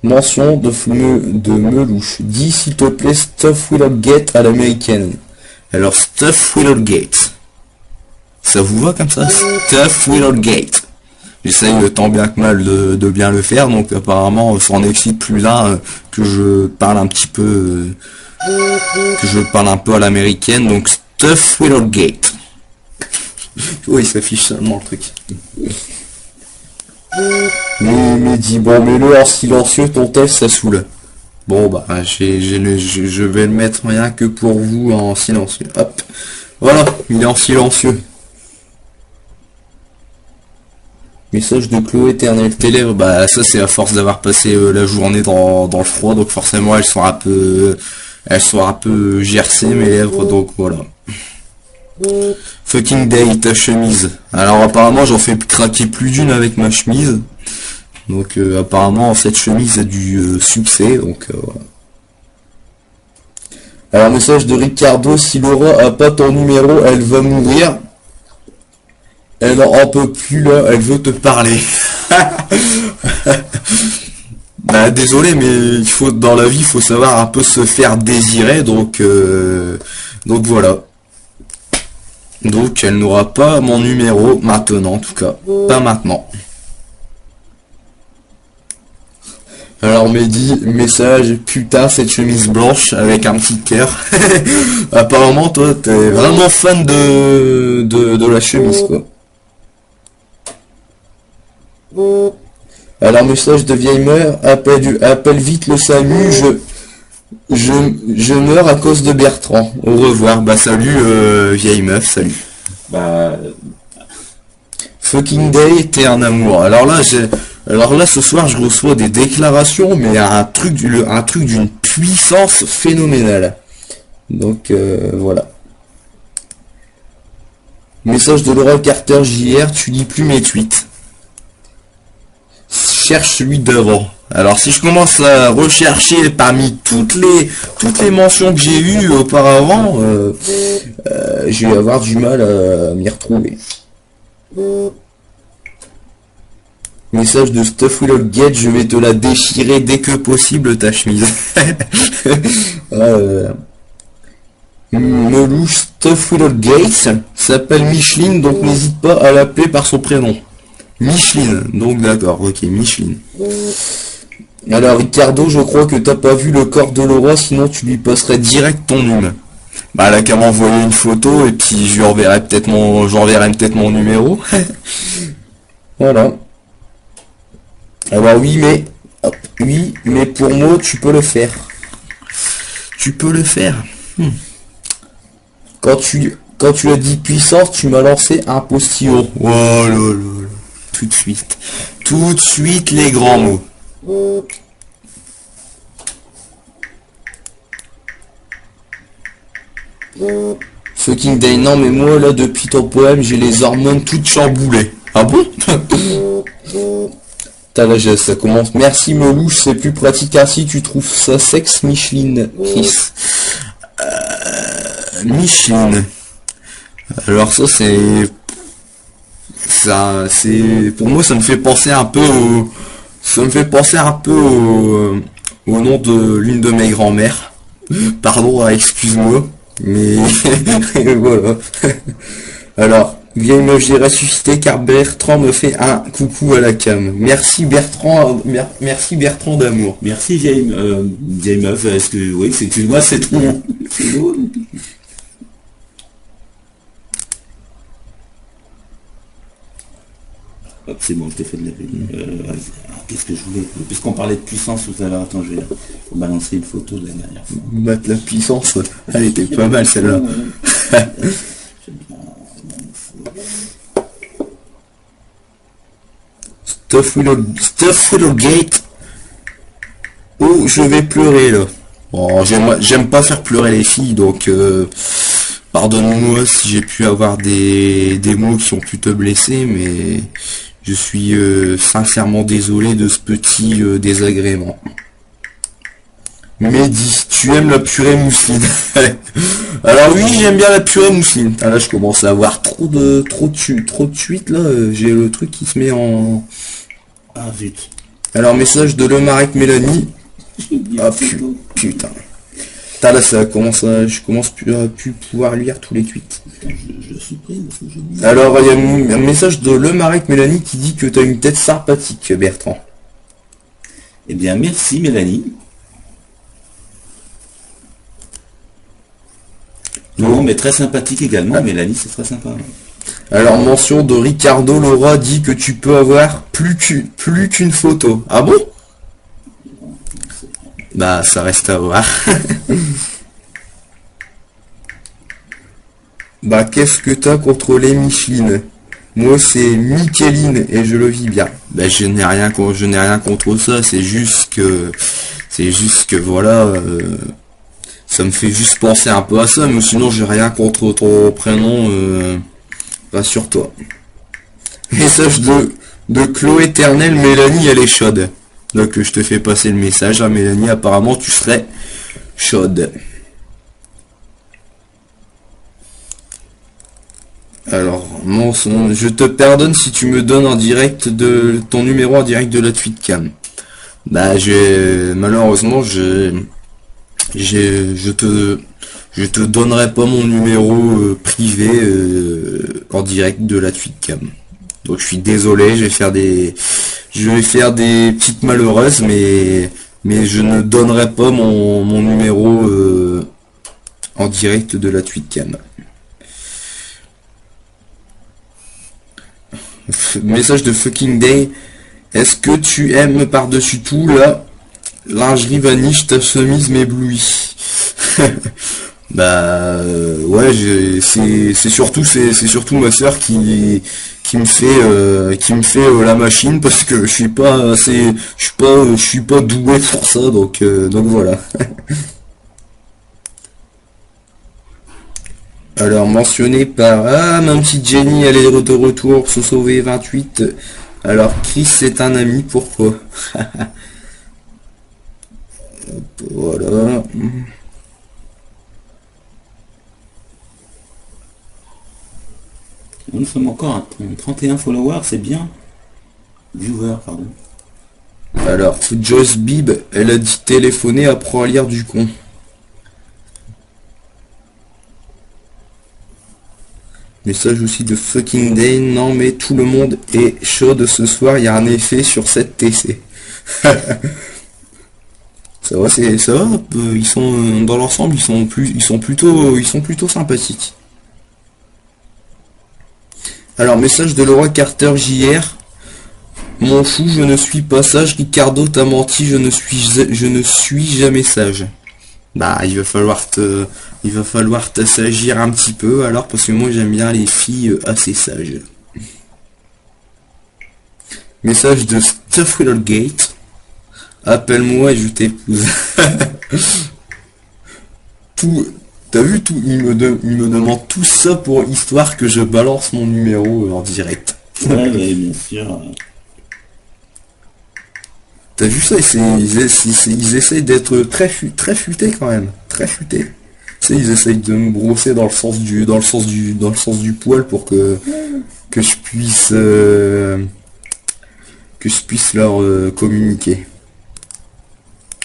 Mention de Melouche. Dis s'il te plaît Stuff Without Gate à l'américaine. Alors Stuff Without Gate. Ça vous va comme ça? Stuff Without Gate. J'essaye tant bien que mal de bien le faire, donc apparemment ça en excite plus d'un que je parle un petit peu que je parle un peu à l'américaine, donc Stuff Without Gate. Oh, il s'affiche seulement le truc. Mais dis bon, mets-le en silencieux, ton test ça saoule. Bon bah je vais le mettre rien que pour vous en silencieux. Hop. Voilà, il est en silencieux. Message de Chloé éternel. Tes lèvres, bah ça c'est à force d'avoir passé la journée dans le froid, donc forcément elles sont un peu gercées mes lèvres, donc voilà. Fucking day, ta chemise. Alors apparemment j'en fais craquer plus d'une avec ma chemise. Donc apparemment cette chemise a du succès, donc voilà. Alors message de Ricardo, si Laura a pas ton numéro, elle va mourir. Elle en peut plus là, elle veut te parler. Bah désolé, mais il faut dans la vie, il faut savoir un peu se faire désirer, donc voilà. Donc elle n'aura pas mon numéro maintenant, en tout cas, pas maintenant. Alors Mehdi, message, putain cette chemise blanche avec un petit cœur. Apparemment toi t'es vraiment fan de la chemise quoi. Alors message de vieille mère, appelle vite le SAMU, je meurs à cause de Bertrand. Au revoir, bah salut vieille meuf, salut. Bah fucking day, t'es un amour. Alors là ce soir je reçois des déclarations, mais un truc d'une puissance phénoménale. Donc voilà. Message de Laura Carter JR, tu lis plus mes tweets. Cherche celui d'avant. Alors si je commence à rechercher parmi toutes les mentions que j'ai eues auparavant, je vais avoir du mal à m'y retrouver. Message de Stuff Without Gate, je vais te la déchirer dès que possible ta chemise. Melouche Stuff Without Gate s'appelle Micheline, donc n'hésite pas à l'appeler par son prénom. Micheline, donc d'accord, ok, Micheline. Alors Ricardo, je crois que t'as pas vu le corps de Laura, sinon tu lui passerais direct ton hume. Bah elle a qu'à m'envoyer une photo et puis j'enverrai peut-être mon numéro. Voilà. Alors oui mais pour moi tu peux le faire. Tu peux le faire. Quand tu as dit puissance, tu m'as lancé un postillon. Oh là là. Tout de suite les grands mots. Fucking day, non mais moi là depuis ton poème j'ai les hormones toutes chamboulées. Ah bon? T'as la ça commence. Merci Melouche, c'est plus pratique ainsi, tu trouves ça sexe Micheline. Chris. Micheline. Alors ça c'est pour moi ça me fait penser un peu au nom de l'une de mes grand-mères. Pardon, excuse-moi, mais voilà. Alors, vieille meuf, j'ai ressuscité car Bertrand me fait un coucou à la cam. Merci Bertrand, merci Bertrand d'amour. Merci vieille meuf, est-ce que oui, excuse-moi, c'est trop. C'est bon, je t'ai fait de la qu'est-ce que je voulais, puisqu'on parlait de puissance tout à l'heure, attends, je vais balancer une photo de la dernière fois. Battre la puissance, elle était pas mal celle-là. Stuff Without Gate. Oh, je vais pleurer là. Bon, j'aime pas faire pleurer les filles, donc pardonne-moi si j'ai pu avoir des mots qui ont pu te blesser, mais je suis sincèrement désolé de ce petit désagrément. Mehdi, tu aimes la purée mousseline? Alors oui, j'aime bien la purée mousseline. Ah, là, je commence à avoir trop de tweets là. J'ai le truc qui se met en... Ah zut. Alors, message de Lemarek Mélanie. Ah putain. Putain, là, ça commence à... Je commence plus à pouvoir lire tous les tweets. Je supprime parce que je dis. Alors, il y a un message de Lemarek Mélanie qui dit que t'as une tête sympathique, Bertrand. Eh bien, merci Mélanie. Non, mais très sympathique également, Mélanie, c'est très sympa. Alors, mention de Ricardo Laura dit que tu peux avoir plus qu'une photo. Ah bon? Bah, ça reste à voir. Bah, qu'est-ce que t'as contre les Micheline? Moi, c'est Micheline et je le vis bien. Bah, je n'ai rien contre ça. C'est juste que voilà, ça me fait juste penser un peu à ça. Mais sinon, j'ai rien contre ton prénom. Rassure-toi. Message de Chloé Éternelle. Mélanie, elle est chaude. Donc je te fais passer le message à Mélanie, apparemment tu serais chaude. Alors, je te pardonne si tu me donnes en direct de ton numéro en direct de la tweetcam. Bah malheureusement je te donnerai pas mon numéro privé en direct de la tweetcam. Donc je suis désolé, je vais faire des petites malheureuses, mais je ne donnerai pas mon numéro en direct de la tweetcam. Message de fucking day. Est-ce que tu aimes par-dessus tout la lingerie vaniche, ta chemise m'éblouit? Bah ouais, c'est surtout ma soeur qui me fait la machine, parce que je suis pas doué pour ça, donc voilà. Alors, mentionné par ma petite Jenny, elle est de retour, se sauver 28. Alors, Chris c'est un ami, pourquoi? Voilà. Nous sommes encore à 31 followers, c'est bien. Viewers, pardon. Alors, Joyce Bib, elle a dit téléphoner, apprend à lire du con. Message aussi de fucking day. Non mais tout le monde est chaud de ce soir, il y a un effet sur cette TC. Ça va, ils sont dans l'ensemble, ils sont plutôt sympathiques. Alors, message de Laura Carter JR. Mon fou, je ne suis pas sage. Ricardo t'a menti, je ne suis jamais sage. Bah, il va falloir t'assagir un petit peu, alors, parce que moi j'aime bien les filles assez sages. Message de Stuff Gate. Appelle-moi et je t'épouse. T'as vu tout, il me demande tout ça pour histoire que je balance mon numéro en direct. Ouais, bien sûr. T'as vu ça, ils essayent d'être très futés quand même, très futés. Tu sais, ils essayent de me brosser dans le sens du poil pour que je puisse leur communiquer.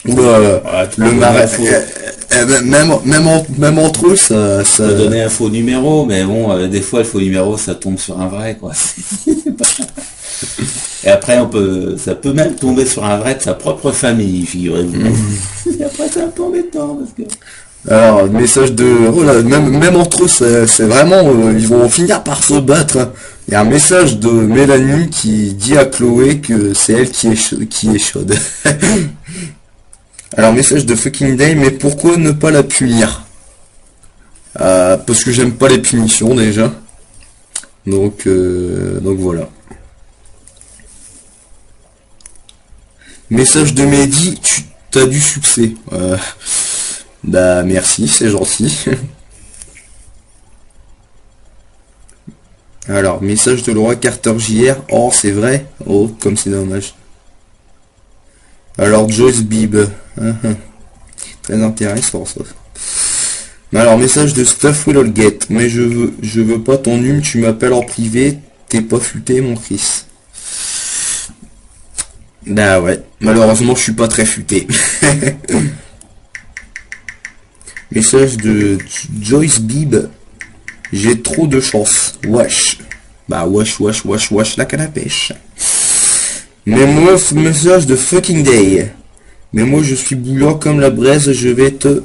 Oula, le marais. Même entre eux, ça donner un faux numéro, mais bon, des fois le faux numéro ça tombe sur un vrai, quoi. Et après ça peut même tomber sur un vrai de sa propre famille, figurez-vous. Et après ça va tomber dedans, parce que... Alors, message de... Oh là, même entre eux, c'est vraiment... ils vont finir par se battre. Il y a un message de Mélanie qui dit à Chloé que c'est elle qui est chaude. Alors, message de fucking day, mais pourquoi ne pas la punir? Parce que j'aime pas les punitions, déjà. Donc voilà. Message de Mehdi, tu as du succès. Bah merci, c'est gentil. Alors, message de Laura Carter JR. Oh, c'est vrai. Oh, comme c'est dommage. Alors, Joyce Bib. Très intéressant ça. Alors, message de Stuff Will All Get. Mais je veux pas ton num, tu m'appelles en privé. T'es pas futé, mon Chris. Bah ouais, malheureusement je suis pas très futé. Message de Joyce Bibb. J'ai trop de chance. Wesh. Bah wesh, la canne à pêche. Mais moi, message de fucking day. Mais moi je suis bouillant comme la braise, je vais te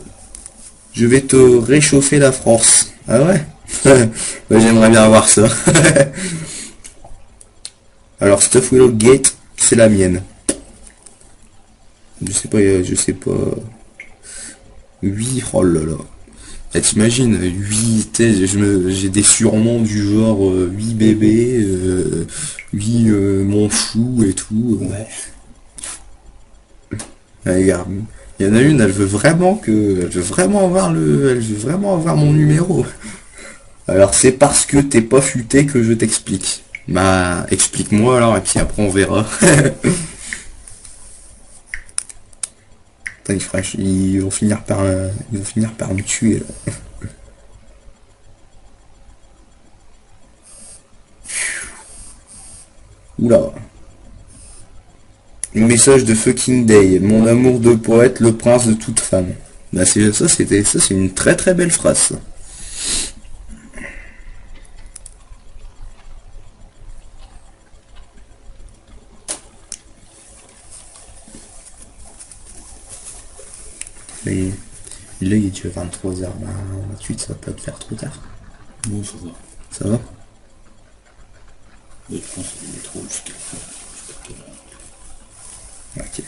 réchauffer la France. Ah ouais. Ouais, j'aimerais bien avoir ça. Alors Stuff Willow Gate, c'est la mienne. Je sais pas. Oui, oh là là. Ah, t'imagines, 8, j'ai des surnoms du genre 8 bébés, 8 mon chou et tout. Ouais. Ah, regarde, il y en a une, elle veut vraiment avoir mon numéro. Alors c'est parce que t'es pas futé que je t'explique. Bah explique-moi alors et puis après on verra. Putain, ils vont finir par me tuer là. Oula. Message de fucking day. Mon amour de poète, le prince de toute femme. Bah c'est une très très belle phrase. Ça. Et là il est déjà 23h28, ça va pas te faire trop tard. Non, ça va. Ça va? Oui, je pense qu'il est trop jusqu'à... Ok.